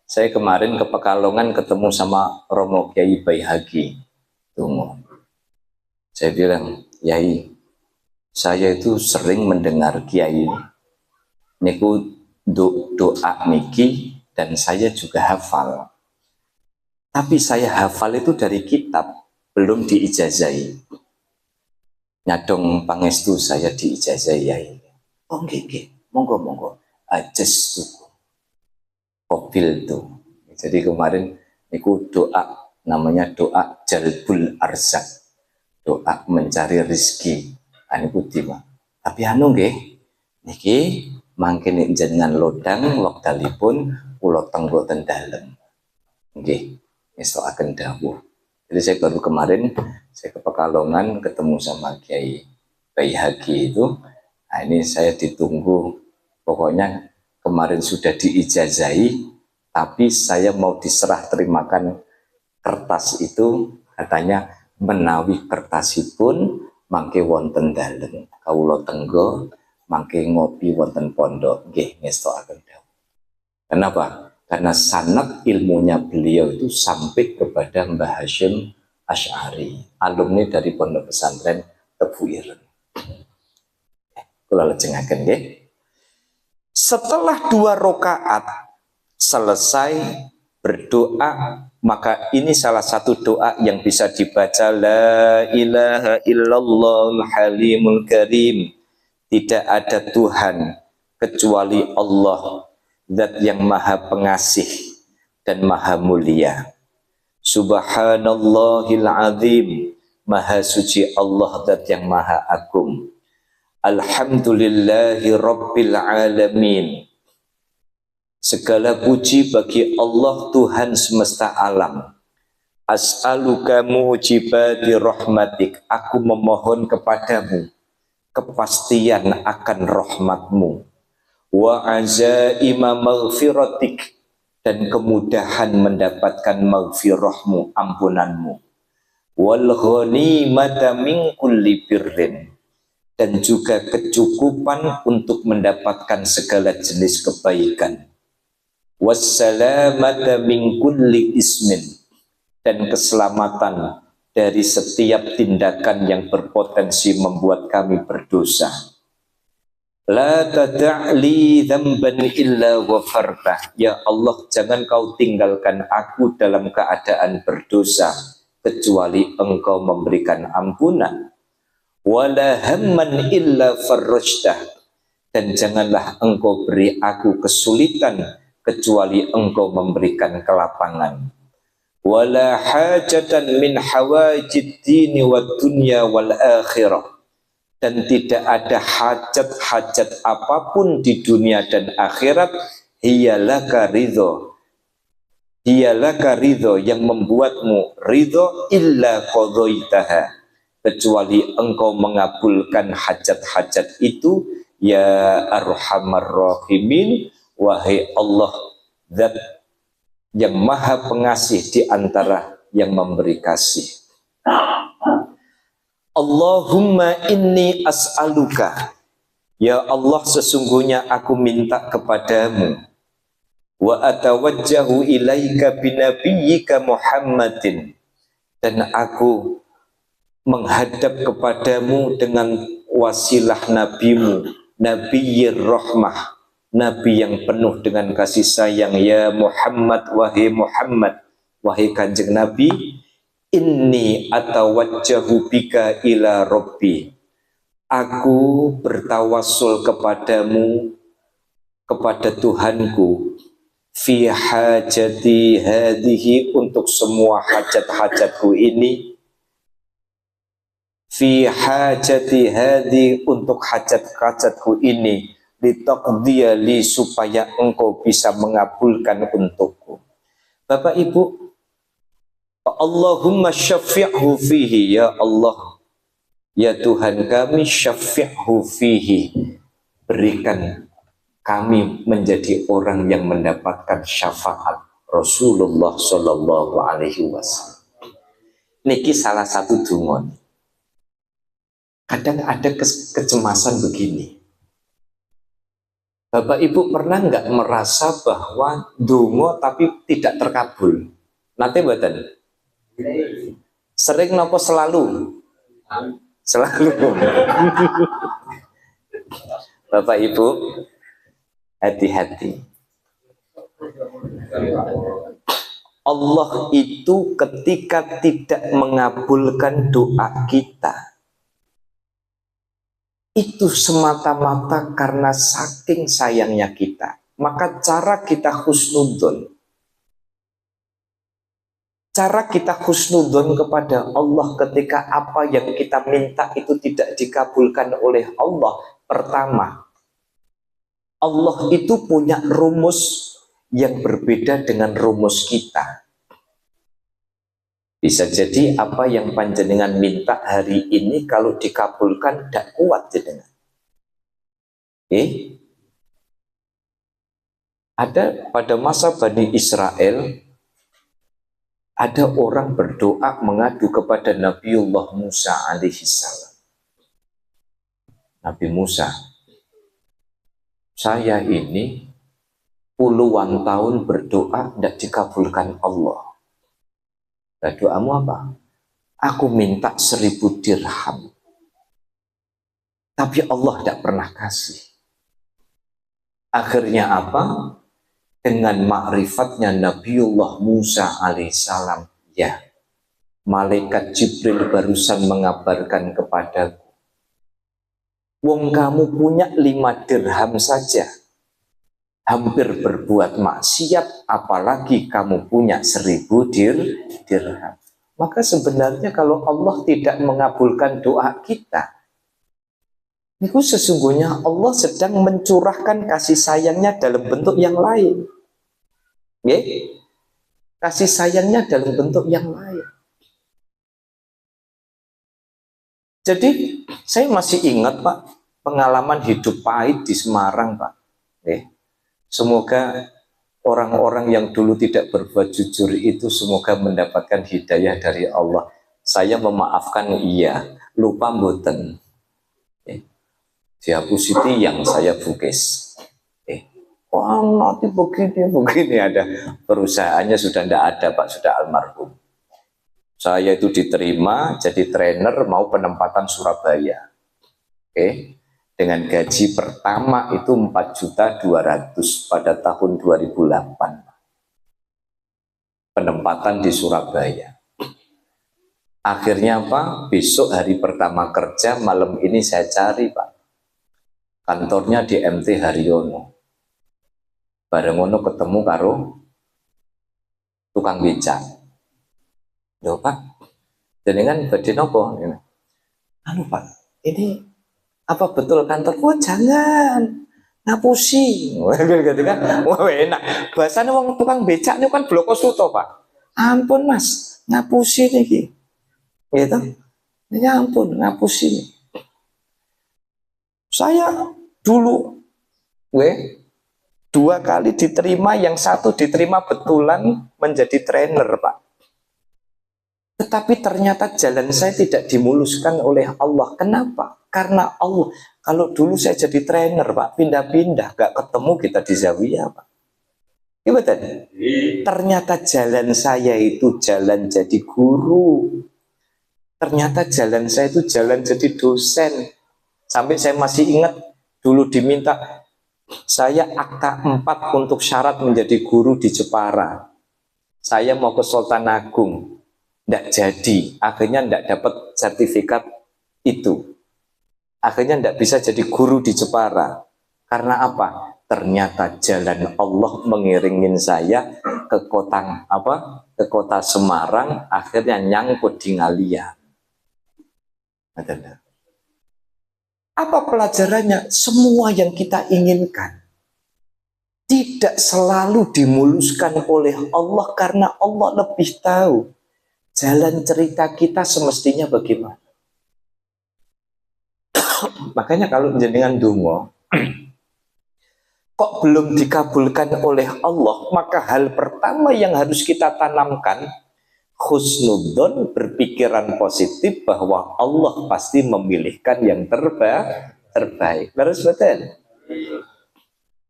S1: Saya kemarin ke Pekalongan ketemu sama Romo Kiai Baihaqi. Tunggu. Saya bilang, Yai, saya itu sering mendengar Kiai niku doa niki dan saya juga hafal. Tapi saya hafal itu dari kitab, belum diijazahi. Nyadong pangestu saya diijazahi Yai. Oh nggih, monggo. Ajas tuh. Mobil tuh. Jadi kemarin niku doa, namanya doa jalbul arzak. Doa mencari rezeki. Niku tiba. Tapi anu nggih, niki mangke jenengan lodang lokdalipun kula tenggo ten dalem. Nggih, estokaken dawuh. Jadi saya baru kemarin saya ke Pekalongan ketemu sama Kiai Baihaqi itu. Nah, ini saya ditunggu. Pokoknya kemarin sudah diijazahi, tapi saya mau diserah terimakan kertas itu, katanya menawi kertasipun mangke wonten dalem. Kawula tenggo mangke ngopi wonten pondok nggih ngestokaken dawuh. Kenapa? Karena sanad ilmunya beliau itu sampai kepada Mbah Hasyim Asy'ari, alumni dari Pondok Pesantren Tebu Ireng. Kula lajengaken nggih. Setelah 2 rakaat selesai berdoa, maka ini salah satu doa yang bisa dibaca, la ilaha illallah halimul karim. Tidak ada Tuhan kecuali Allah, Zat yang maha pengasih dan maha mulia. Subhanallahil azim, maha suci Allah, Zat yang maha agung. Alhamdulillahi rabbil alamin. Segala puji bagi Allah Tuhan semesta alam. As'aluka mujibati rahmatik. Aku memohon kepadamu kepastian akan rahmatmu, wa azaima maghfiratik, dan kemudahan mendapatkan maghfirahmu, ampunanmu, wal ghanimata min kulli birrin, dan juga kecukupan untuk mendapatkan segala jenis kebaikan, wassalamata min kulli ismin, dan keselamatan dari setiap tindakan yang berpotensi membuat kami berdosa. La tada'li dzamban illa ghafartah. Ya Allah, jangan kau tinggalkan aku dalam keadaan berdosa kecuali engkau memberikan ampunan. Wala hamman illa farrajtah, dan janganlah engkau beri aku kesulitan kecuali engkau memberikan kelapangan. Wala hajatan min hawajid dini wa dunya wal akhirah, dan tidak ada hajat-hajat apapun di dunia dan akhirat, hiyalaka ridho yang membuatmu ridho, illa qadhaitaha, kecuali engkau mengabulkan hajat-hajat itu, ya arhamar rahimin, wahai Allah, Zat yang maha pengasih di antara yang memberi kasih. Allahumma inni as'aluka, ya Allah, sesungguhnya aku minta kepadamu, wa atawajjahu ilaika binabiyyika Muhammadin, dan aku menghadap kepadamu dengan wasilah nabimu, Nabiyyir Rahmah, Nabi yang penuh dengan kasih sayang, ya Muhammad, wahai kanjeng Nabi, inni atawajjahu bika ila Rabbi, Aku bertawassul kepadamu, kepada Tuhanku, fi hajati hadhihi, untuk semua hajat-hajatku ini, fi hajati hadhi, untuk hajat-hajatku ini, litaqdiyali, supaya engkau bisa mengabulkan untukku. Bapak Ibu, Allahumma syafi'hu fihi, ya Allah, ya Tuhan kami, syafi'hu fihi, berikan kami menjadi orang yang mendapatkan syafaat Rasulullah Shallallahu Alaihi Wasallam. Niki salah satu dungon. Kadang ada kecemasan begini. Bapak Ibu pernah nggak merasa bahwa dungo tapi tidak terkabul? Nanti badan. Sering nopo selalu? Selalu. Bapak Ibu, hati-hati. Allah itu ketika tidak mengabulkan doa kita, itu semata-mata karena saking sayangnya kita. Maka cara kita husnudzon, cara kita husnudzon kepada Allah ketika apa yang kita minta itu tidak dikabulkan oleh Allah. Pertama, Allah itu punya rumus yang berbeda dengan rumus kita. Bisa jadi apa yang panjenengan minta hari ini kalau dikabulkan tidak kuat jenengan. Ada pada masa Bani Israel, ada orang berdoa mengadu kepada Nabiullah Musa alaihissalam. Nabi Musa, saya ini puluhan tahun berdoa tidak dikabulkan Allah. Nah, doamu apa? Aku minta 1000 dirham. Tapi Allah tidak pernah kasih. Akhirnya apa? Dengan ma'rifatnya Nabiullah Musa alaihissalam, ya, malaikat Jibril barusan mengabarkan kepadaku, wong kamu punya 5 dirham saja, hampir berbuat maksiat, apalagi kamu punya 1000 dirham. Maka sebenarnya kalau Allah tidak mengabulkan doa kita, itu sesungguhnya Allah sedang mencurahkan kasih sayangnya dalam bentuk yang lain. Kasih sayangnya dalam bentuk yang lain. Jadi saya masih ingat Pak, pengalaman hidup pahit di Semarang Pak. Semoga orang-orang yang dulu tidak berbuat jujur itu semoga mendapatkan hidayah dari Allah. Saya memaafkan iya, lupa mboten. Diapositi yang saya bukis. Nanti begini ada perusahaannya sudah tidak ada Pak, sudah almarhum. Saya itu diterima jadi trainer mau penempatan Surabaya. Dengan gaji pertama itu 4.200.000 pada tahun 2008. Penempatan di Surabaya. Akhirnya Pak, besok hari pertama kerja, malam ini saya cari Pak. Kantornya di MT Haryono. Bareng ngono ketemu karo tukang becak. Loh Pak, jenengan badhe napa? Anu Pak, ini apa betul kantor? Oh jangan, ngapusi. Gitu kan? Wah enak. Bahasanya wong tukang becak ini kan bloko suto Pak. Ampun Mas, ngapusi niki. Gitu. Ya ampun, ngapusi. Saya dulu, 2 kali diterima, yang satu diterima betulan menjadi trainer Pak. Tetapi ternyata jalan saya tidak dimuluskan oleh Allah. Kenapa? Karena Allah, kalau dulu saya jadi trainer Pak, pindah-pindah, gak ketemu kita di Zawiyah Pak. Iya betul? Ternyata jalan saya itu jalan jadi guru. Ternyata jalan saya itu jalan jadi dosen. Sampai saya masih ingat dulu diminta saya akta 4 untuk syarat menjadi guru di Jepara. Saya mau ke Sultan Agung, tidak jadi. Akhirnya tidak dapat sertifikat itu. Akhirnya tidak bisa jadi guru di Jepara. Karena apa? Ternyata jalan Allah mengiringin saya ke kota ke kota Semarang, akhirnya nyangkut di Ngalian. Apa pelajarannya? Semua yang kita inginkan tidak selalu dimuluskan oleh Allah, karena Allah lebih tahu jalan cerita kita semestinya bagaimana. Makanya kalau jenengan donga kok belum dikabulkan oleh Allah, maka hal pertama yang harus kita tanamkan husnudzon, berpikiran positif bahwa Allah pasti memilihkan yang terbaik. Terus betul.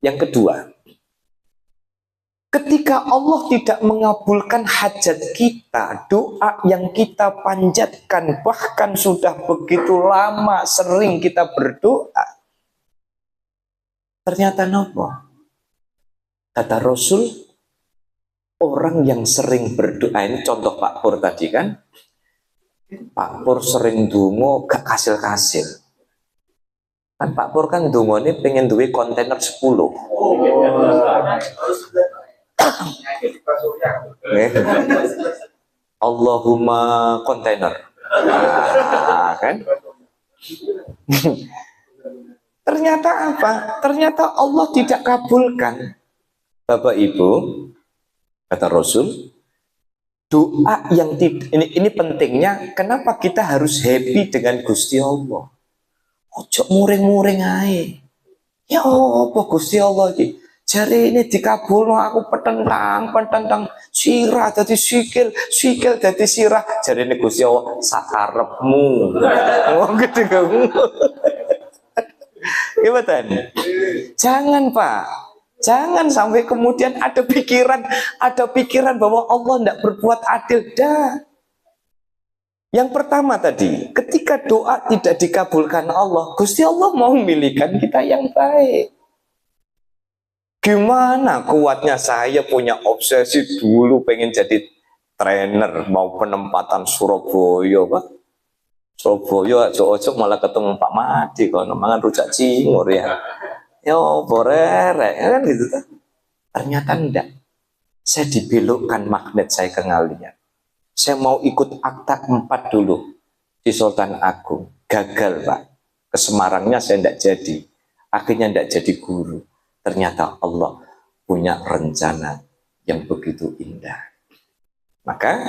S1: Yang kedua, ketika Allah tidak mengabulkan hajat kita, doa yang kita panjatkan, bahkan sudah begitu lama sering kita berdoa, ternyata nopo? Kata Rasul, orang yang sering berdoa, ini contoh Pak Pur tadi kan, Pak Pur sering dungo gak kasil-kasil. Kan Pak Pur kan dungo ini pengen duwe kontainer 10. Allahumma kontainer. Kan? Ternyata apa? Ternyata Allah tidak kabulkan. Bapak Ibu, kata Rasul, doa yang ini pentingnya. Kenapa kita harus happy dengan Gusti Allah? Ojo muring-muring ae. Ya apa Gusti Allah iki? Jari ini dikabulno aku petentang sirah dadi sikil dadi sirah. Jari ini Gusti Allah sakarepmu. Wong gede kamu. Gimana? Jangan Pak, jangan sampai kemudian ada pikiran bahwa Allah tidak berbuat adil. Dah. Yang pertama tadi, ketika doa tidak dikabulkan Allah, Gusti Allah mau memilihkan kita yang baik. Gimana kuatnya saya punya obsesi dulu pengen jadi trainer, mau penempatan Surabaya Pak. Surabaya ojo malah ketemu Pak Madi kalau mangan rujak cingur ya. Yo borere kan gitu kan. Ternyata enggak. Saya dibelokkan magnet saya ke Ngalian. Saya mau ikut akta 4 dulu di Sultan Agung. Gagal Pak. Ke Semarangnya saya enggak jadi. Akhirnya enggak jadi guru. Ternyata Allah punya rencana yang begitu indah. Maka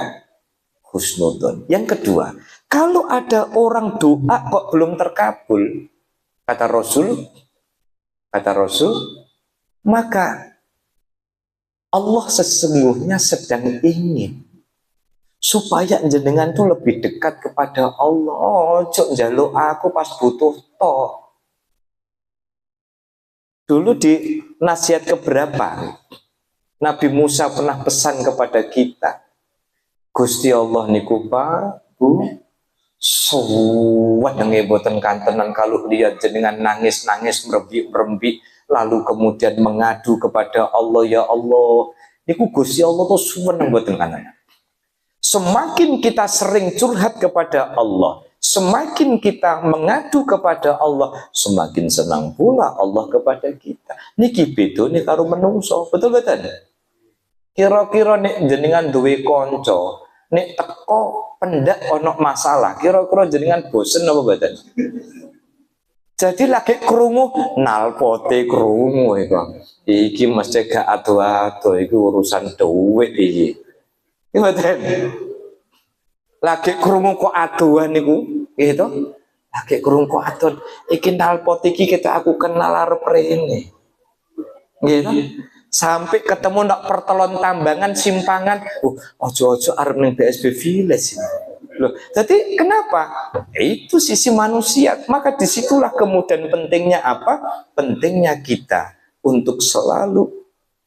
S1: husnudzon. Yang kedua, kalau ada orang doa kok belum terkabul, kata Rasul, maka Allah sesungguhnya sedang ingin supaya jenengan tuh lebih dekat kepada Allah. Ojo njaluk aku pas butuh toh. Dulu di nasihat keberapa Nabi Musa pernah pesan kepada kita, Gusti Allah niku Pak Bu suwat yang ngeboten kantenan kalau lihat jenengan nangis merembik lalu kemudian mengadu kepada Allah, ya Allah niku Gusti Allah tuh suwat ngeboten kantenan. Semakin kita sering curhat kepada Allah, semakin kita mengadu kepada Allah, semakin senang pula Allah kepada kita. Niki beda nih karo menungso, betul-betul. Kira-kira nek jenengan duwe kanca, nek teko pendak ono masalah, kira-kira jenengan bosen apa mboten? Jadi lagi krungu nalpote krungu iku. Iki mesti gak ado-ado, iki urusan duit iki. Mboten. Lagi krungu kok aduan niku, gitu. Lagi krungu kok aduan, iki nalpot iki kita aku kenal arep rene. Gitu. Sampai ketemu ndak pertelon tambangan simpangan, ojo-ojo arep ning BSB Village ini. Loh, jadi kenapa? Itu sisi manusia. Maka disitulah kemudian pentingnya apa? Pentingnya kita untuk selalu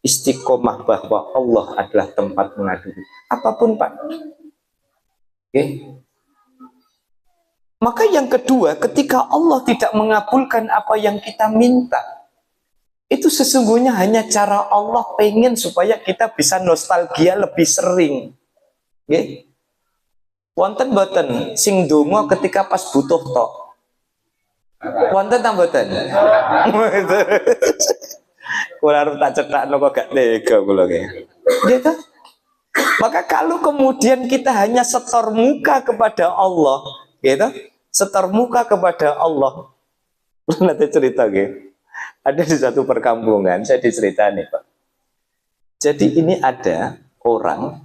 S1: istiqomah bahwa Allah adalah tempat mengadu. Apapun Pak. Oke. Maka yang kedua, ketika Allah tidak mengabulkan apa yang kita minta, itu sesungguhnya hanya cara Allah pengen supaya kita bisa nostalgia lebih sering. Oke. Wonten boten sing donga ketika pas butuh tok. Wonten ta mboten? Kula arep tak cetakno kok gak tega kula ki. Gitu. Maka kalau kemudian kita hanya setor muka kepada Allah, gitu, setor muka kepada Allah. Nanti cerita gitu. Ada di satu perkampungan, saya diceritani Pak. Jadi ini ada orang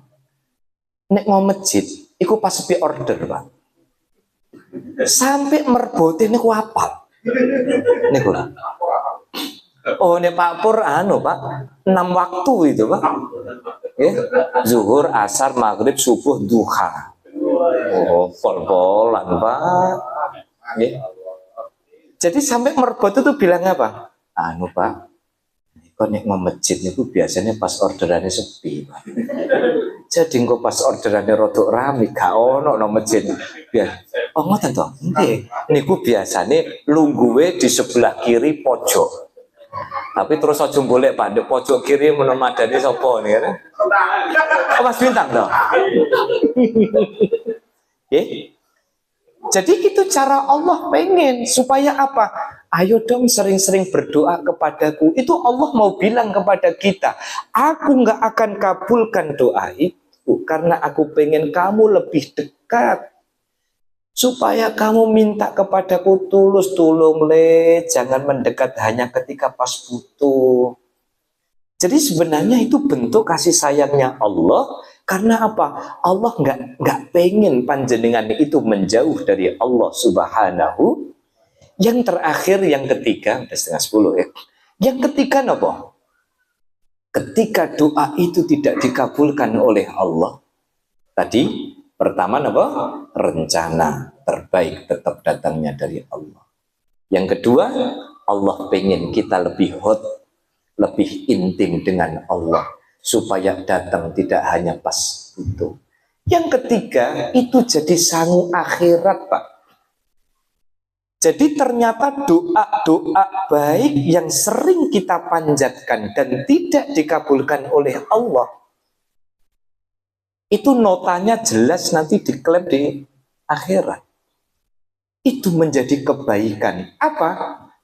S1: nek mau masjid, iku pas sepi order Pak. Sampai merbote niku apal. Niku lah. Oh ini Pak Pur anu Pak, 6 waktu itu Pak. Zuhur, asar, maghrib, subuh, duha. Oh, pol-polan Pak. Jadi sampai merbot itu bilang apa? Anu Pak, kok nek mau masjid itu biasanya pas orderannya sepi Pak. Jadi kok pas orderannya rodok rame, gak ono no masjid. Biar, oh ngoten to. Nggih, niku biasanya lungguhe di sebelah kiri pojok. Tapi terus aja boleh Pak, di pojok kiri menemadani sapa nih kan? Oh, Mas Bintang toh. Jadi itu cara Allah pengen supaya apa? Ayo dong sering-sering berdoa kepadaku. Itu Allah mau bilang kepada kita, aku nggak akan kabulkan doa itu karena aku pengen kamu lebih dekat. Supaya kamu minta kepadaku tulus, tolong le, jangan mendekat hanya ketika pas butuh. Jadi sebenarnya itu bentuk kasih sayangnya Allah. Karena apa? Allah nggak pengen panjenengan itu menjauh dari Allah Subhanahu. Yang terakhir, yang ketiga, udah 9:30 ya. Yang ketiga apa? Ketika doa itu tidak dikabulkan oleh Allah, tadi pertama apa? Rencana terbaik tetap datangnya dari Allah. Yang kedua, Allah pengen kita lebih hot, lebih intim dengan Allah supaya datang tidak hanya pas butuh. Yang ketiga, itu jadi sangu akhirat Pak. Jadi ternyata doa-doa baik yang sering kita panjatkan dan tidak dikabulkan oleh Allah, itu notanya jelas nanti diklaim di akhirat. Itu menjadi kebaikan. Apa?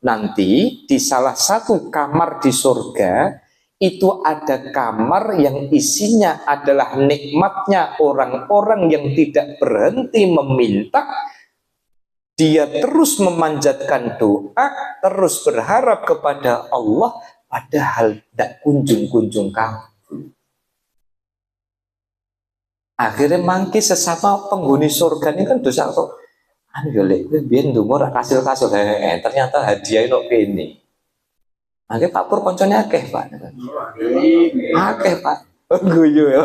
S1: Nanti di salah satu kamar di surga, itu ada kamar yang isinya adalah nikmatnya orang-orang yang tidak berhenti meminta. Dia terus memanjatkan doa, terus berharap kepada Allah, padahal tidak kunjung-kunjung kabul. Akhirnya mangki sesama penghuni surga ini kan dosa kok. Anu lek biyen ndonga ora kasil-kasil ternyata hadiah nok kene. Akhirnya Pak Pur koncone akeh Pak. Akeh Pak. Guyu ya.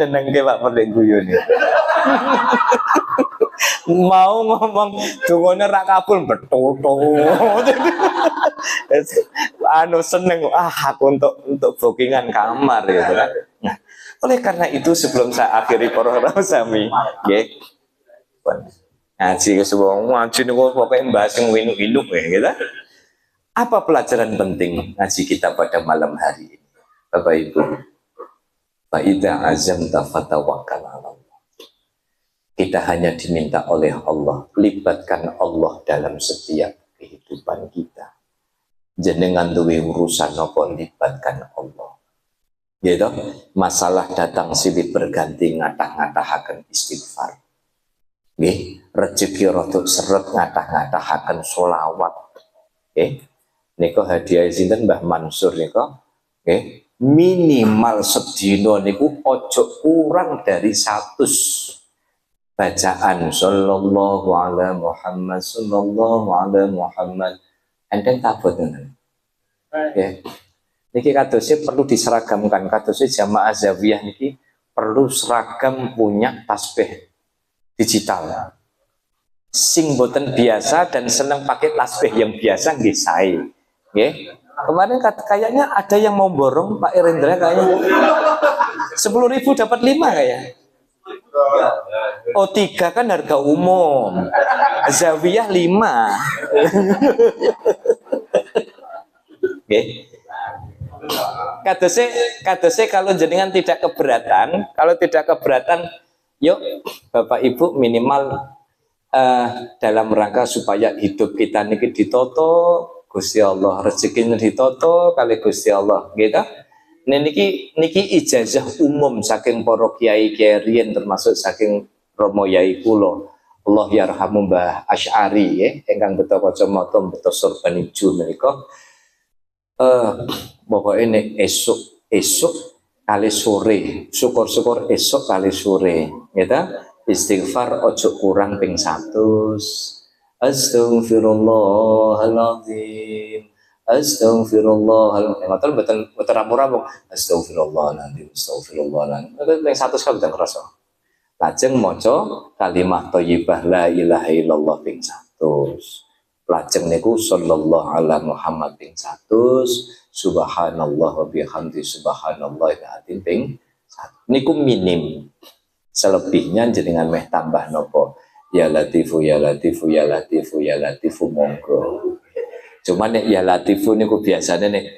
S1: Nyenengke Pak Pur nek guyu nih. Mau ngomong dongane ra kabul betul. Anu seneng aku untuk bookingan kamar gitu kan. Nah, oleh karena itu sebelum saya akhiri para sami, nggih. Ngaji ke sebuah ngaji niku pokoke mbahas sing winuk-winuk ya gitu. Apa pelajaran penting ngaji kita pada malam hari ini? Bapak Ibu. Fa idza azamta fatawakkal 'ala Allah. Kita hanya diminta oleh Allah, libatkan Allah dalam setiap kehidupan kita. Jenengan duwe urusan apa libatkan Allah. Gitu. Masalah datang silih berganti ngatah-ngatahaken istighfar. Nggih, rezeki rodok seret ngatah-ngatahaken sholawat. Nggih. Nika hadiah sinten Mbah Mansur nika. Nggih, minimal sedina niku ojo kurang dari 100 bacaan sallallahu ala Muhammad sallallahu ala Muhammad. Enten tabut ngoten. Nggih. Niki kadosnya perlu diseragamkan, kadosnya jamaah zawiyah niki perlu seragam punya tasbih digital. Sing boten biasa dan seneng pakai tasbih yang biasa nggih sae. Nggih. Kemarin kayaknya ada yang mau borong Pak Irendra kayaknya. 10.000 dapat 5 kayaknya. Oh 3 kan harga umum. Zawiyah 5. Nggih. Kadose kalau jenengan tidak keberatan, yuk Bapak Ibu minimal dalam rangka supaya hidup kita niki ditoto Gusti Allah, rezekinya ditoto kali Gusti Allah, gitu. Nah, niki ijazah umum saking para kiai kiai termasuk saking Romo Yai kula. Allah yarhamu Mbah Asy'ari ya, ingkang beto kacamata beto sorban ijo menika. Pokoknya nek esuk kali sore, syukur-syukur esuk kali sore, gitu. Istighfar ojo kurang ping 100. Astaghfirullahaladzim, astaghfirullahaladzim. Ngoten betul ramu-ramu. Astaghfirullahaladzim, astaghfirullahaladzim. Ping 100 kan betul kerasa. Lajeng maca kalimah thayyibah la ilaha illallah ping 100. Lajeng niku sallallahu ala Muhammad ping 100. Subhanallah wa bihamdi subhanallah ping 1. Niku minim. Selebihnya jenengan meh tambah nopo ya latifu ya latifu ya latifu ya latifu monggo. Cuman nek ya latifu niku biasanya nek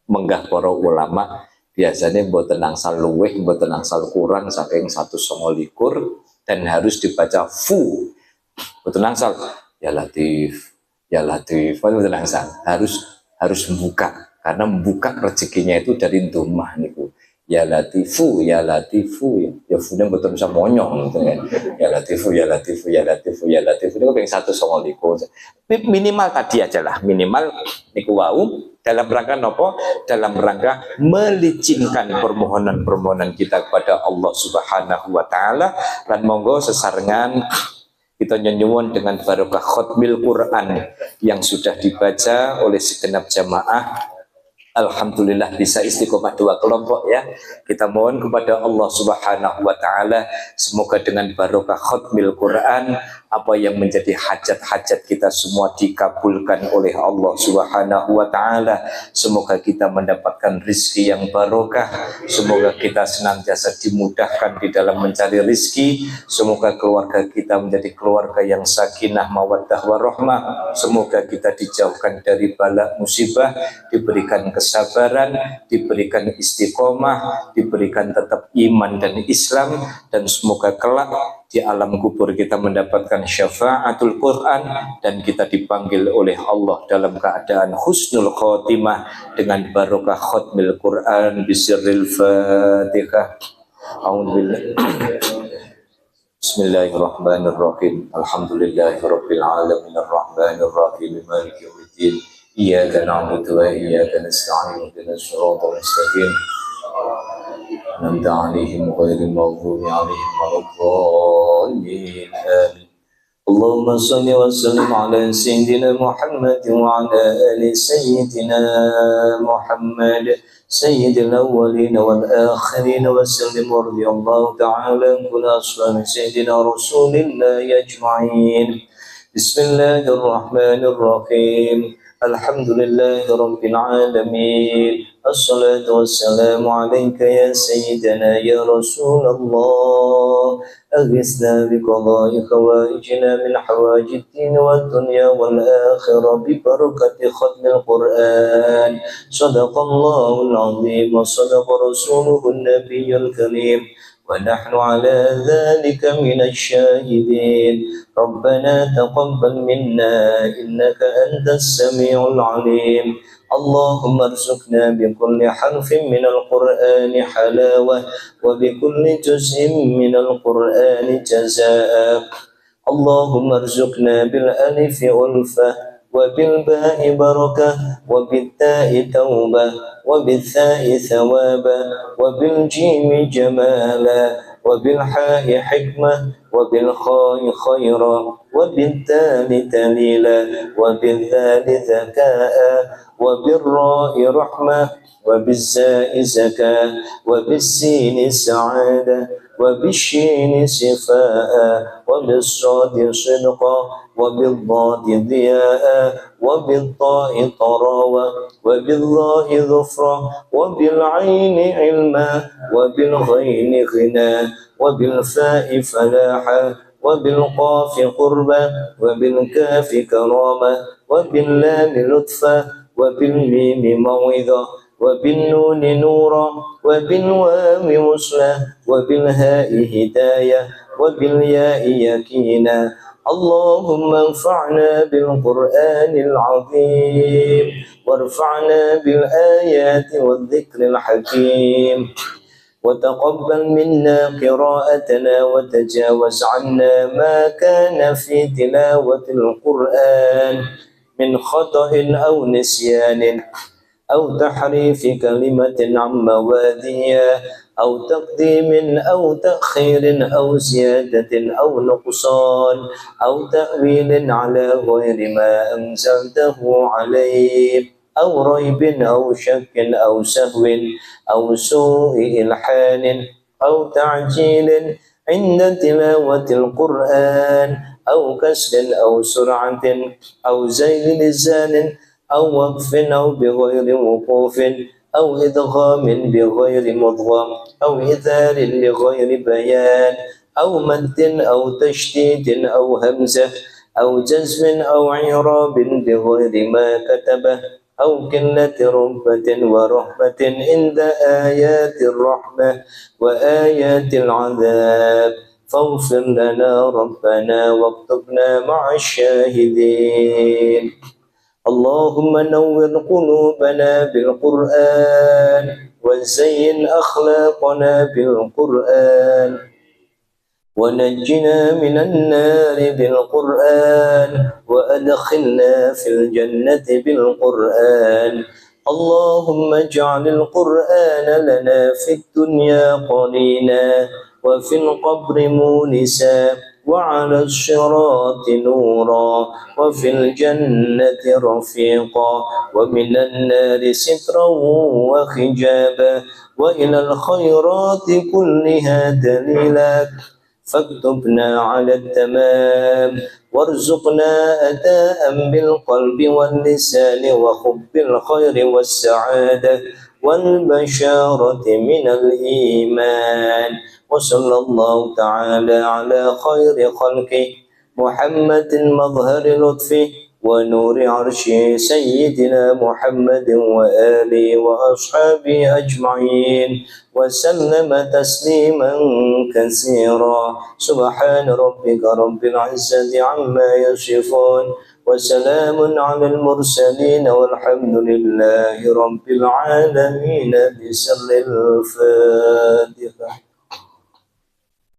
S1: menggah para ulama biasanya mboten angsal luweh mboten angsal kurang saking 129 dan harus dibaca fu. Mboten angsal ya latif mboten angsal, harus membuka karena membuka rezekinya itu dari domah niku. Ya latifu ya funya betul bisa monyong gitu kan. Ya latifu ya latifu ya latifu ya latifu itu pengen 129. Minimal tadi aja lah, minimal niku wau dalam rangka nopo, dalam rangka melicinkan permohonan kita kepada Allah Subhanahu wa taala. Dan monggo sesarengan kita nyuwun dengan barokah khotmil Quran yang sudah dibaca oleh segenap jamaah. Alhamdulillah bisa istiqomah 2 kelompok ya. Kita mohon kepada Allah Subhanahu wa taala semoga dengan barokah khotmil Quran apa yang menjadi hajat-hajat kita semua dikabulkan oleh Allah Subhanahu wa taala. Semoga kita mendapatkan rizki yang barokah. Semoga kita senantiasa dimudahkan di dalam mencari rizki. Semoga keluarga kita menjadi keluarga yang sakinah mawaddah warahmah. Semoga kita dijauhkan dari bala musibah, diberikan kesabaran, diberikan istiqomah, diberikan tetap iman dan Islam, dan semoga kelak di alam kubur kita mendapatkan syafaatul Quran dan kita dipanggil oleh Allah dalam keadaan husnul khotimah dengan barokah khotmil Quran bisirril Fatihah. Bismillahirrahmanirrahim. Alhamdulillahirabbil alamin arrahmanir rahim maliki yaumiddin. Iyyaka na'budu wa iyyaka nasta'in ihdinas siratal mustaqim. أنعمت عليهم غير المغضوب عليهم ولا الضالين آمين. اللهم صل وسلم على سيدنا محمد وعلى آل سيدنا محمد سيد الأولين والآخرين وسلم ورضي الله تعالى عن كل أصحاب سيدنا رسول الله أجمعين. بسم الله الرحمن الرحيم. الحمد لله رب العالمين. الصلاة والسلام عليك يا سيدنا يا رسول الله. أغثنا بقضاء حوائجنا من حوائج الدين والدنيا والآخرة ببركة ختم القرآن. صدق الله العظيم وصدق رسوله النبي الكريم ونحن على ذلك من الشاهدين. ربنا تقبل منا إنك أنت السميع العليم. اللهم ارزقنا بكل حرف من القرآن حلاوة وبكل جزء من القرآن جزاء. اللهم ارزقنا بالألف ألفة وبالباء بركة وبالتاء توبة وبالثاء ثوابا وبالجيم جمالا وبالحاء حكمة وبالخاء خيرا وبالدال دليلا وبالذال ذكاء وبالراء رحمة وبالزاء زكاة وبالسين سعادة وبالشين صفاء وبالصاد صدقا وبالضاد ضياء وبالطاء طراوة وبالظاء ظفرا وبالعين علما وبالغين غنى وبالفاء فلاحا وبالقاف قربا وبالكاف كرامة وباللام لطفا وبالميم موعظة وبالنون نورا وبالواو وصلا وبالهاء هداية وبالياء يقينا اللهم انفعنا بالقرآن العظيم وارفعنا بالآيات والذكر الحكيم وتقبل منا قراءتنا وتجاوز عنا ما كان في تلاوة القرآن من خطأ أو نسيان أو تحريف كلمة عن مواضيع أو تقديم أو تأخير أو زيادة أو نقصان أو تأويل على غير ما أنزلته عليه أو ريب أو شك أو سهو أو سوء إلحان أو تعجيل عند تلاوة القرآن أو كسر أو سرعة أو زيغ لسان أو وقف أو بغير وقوف أو إدغام بغير مضغم أو إثار لغير بيان أو مد أو تشديد أو همزة أو جزم أو إعراب بغير ما كتبه أو قلة رغبة ورهبة عند آيات الرحمة وآيات العذاب فاغفر لنا ربنا واكتبنا مع الشاهدين. اللهم نور قلوبنا بالقرآن وزين أخلاقنا بالقرآن ونجنا من النار بالقرآن وأدخلنا في الجنة بالقرآن. اللهم اجعل القرآن لنا في الدنيا قرينا وفي القبر مونسا وعلى الصراط نورا وفي الجنة رفيقا ومن النار سترا وحجابا وإلى الخيرات كلها دليلا فاكتبنا على التمام وارزقنا أداء بالقلب واللسان وحب الخير والسعادة والبشارة من الإيمان. وصلى الله تعالى على خير خلقه محمد مظهر لطفه ونور عرشه سيدنا محمد وآله وأصحابه أجمعين وسلم تسليما كثيرا. سبحان ربك رب العزة عما يصفون وسلام على المرسلين والحمد لله رب العالمين. بسر الفاتحة.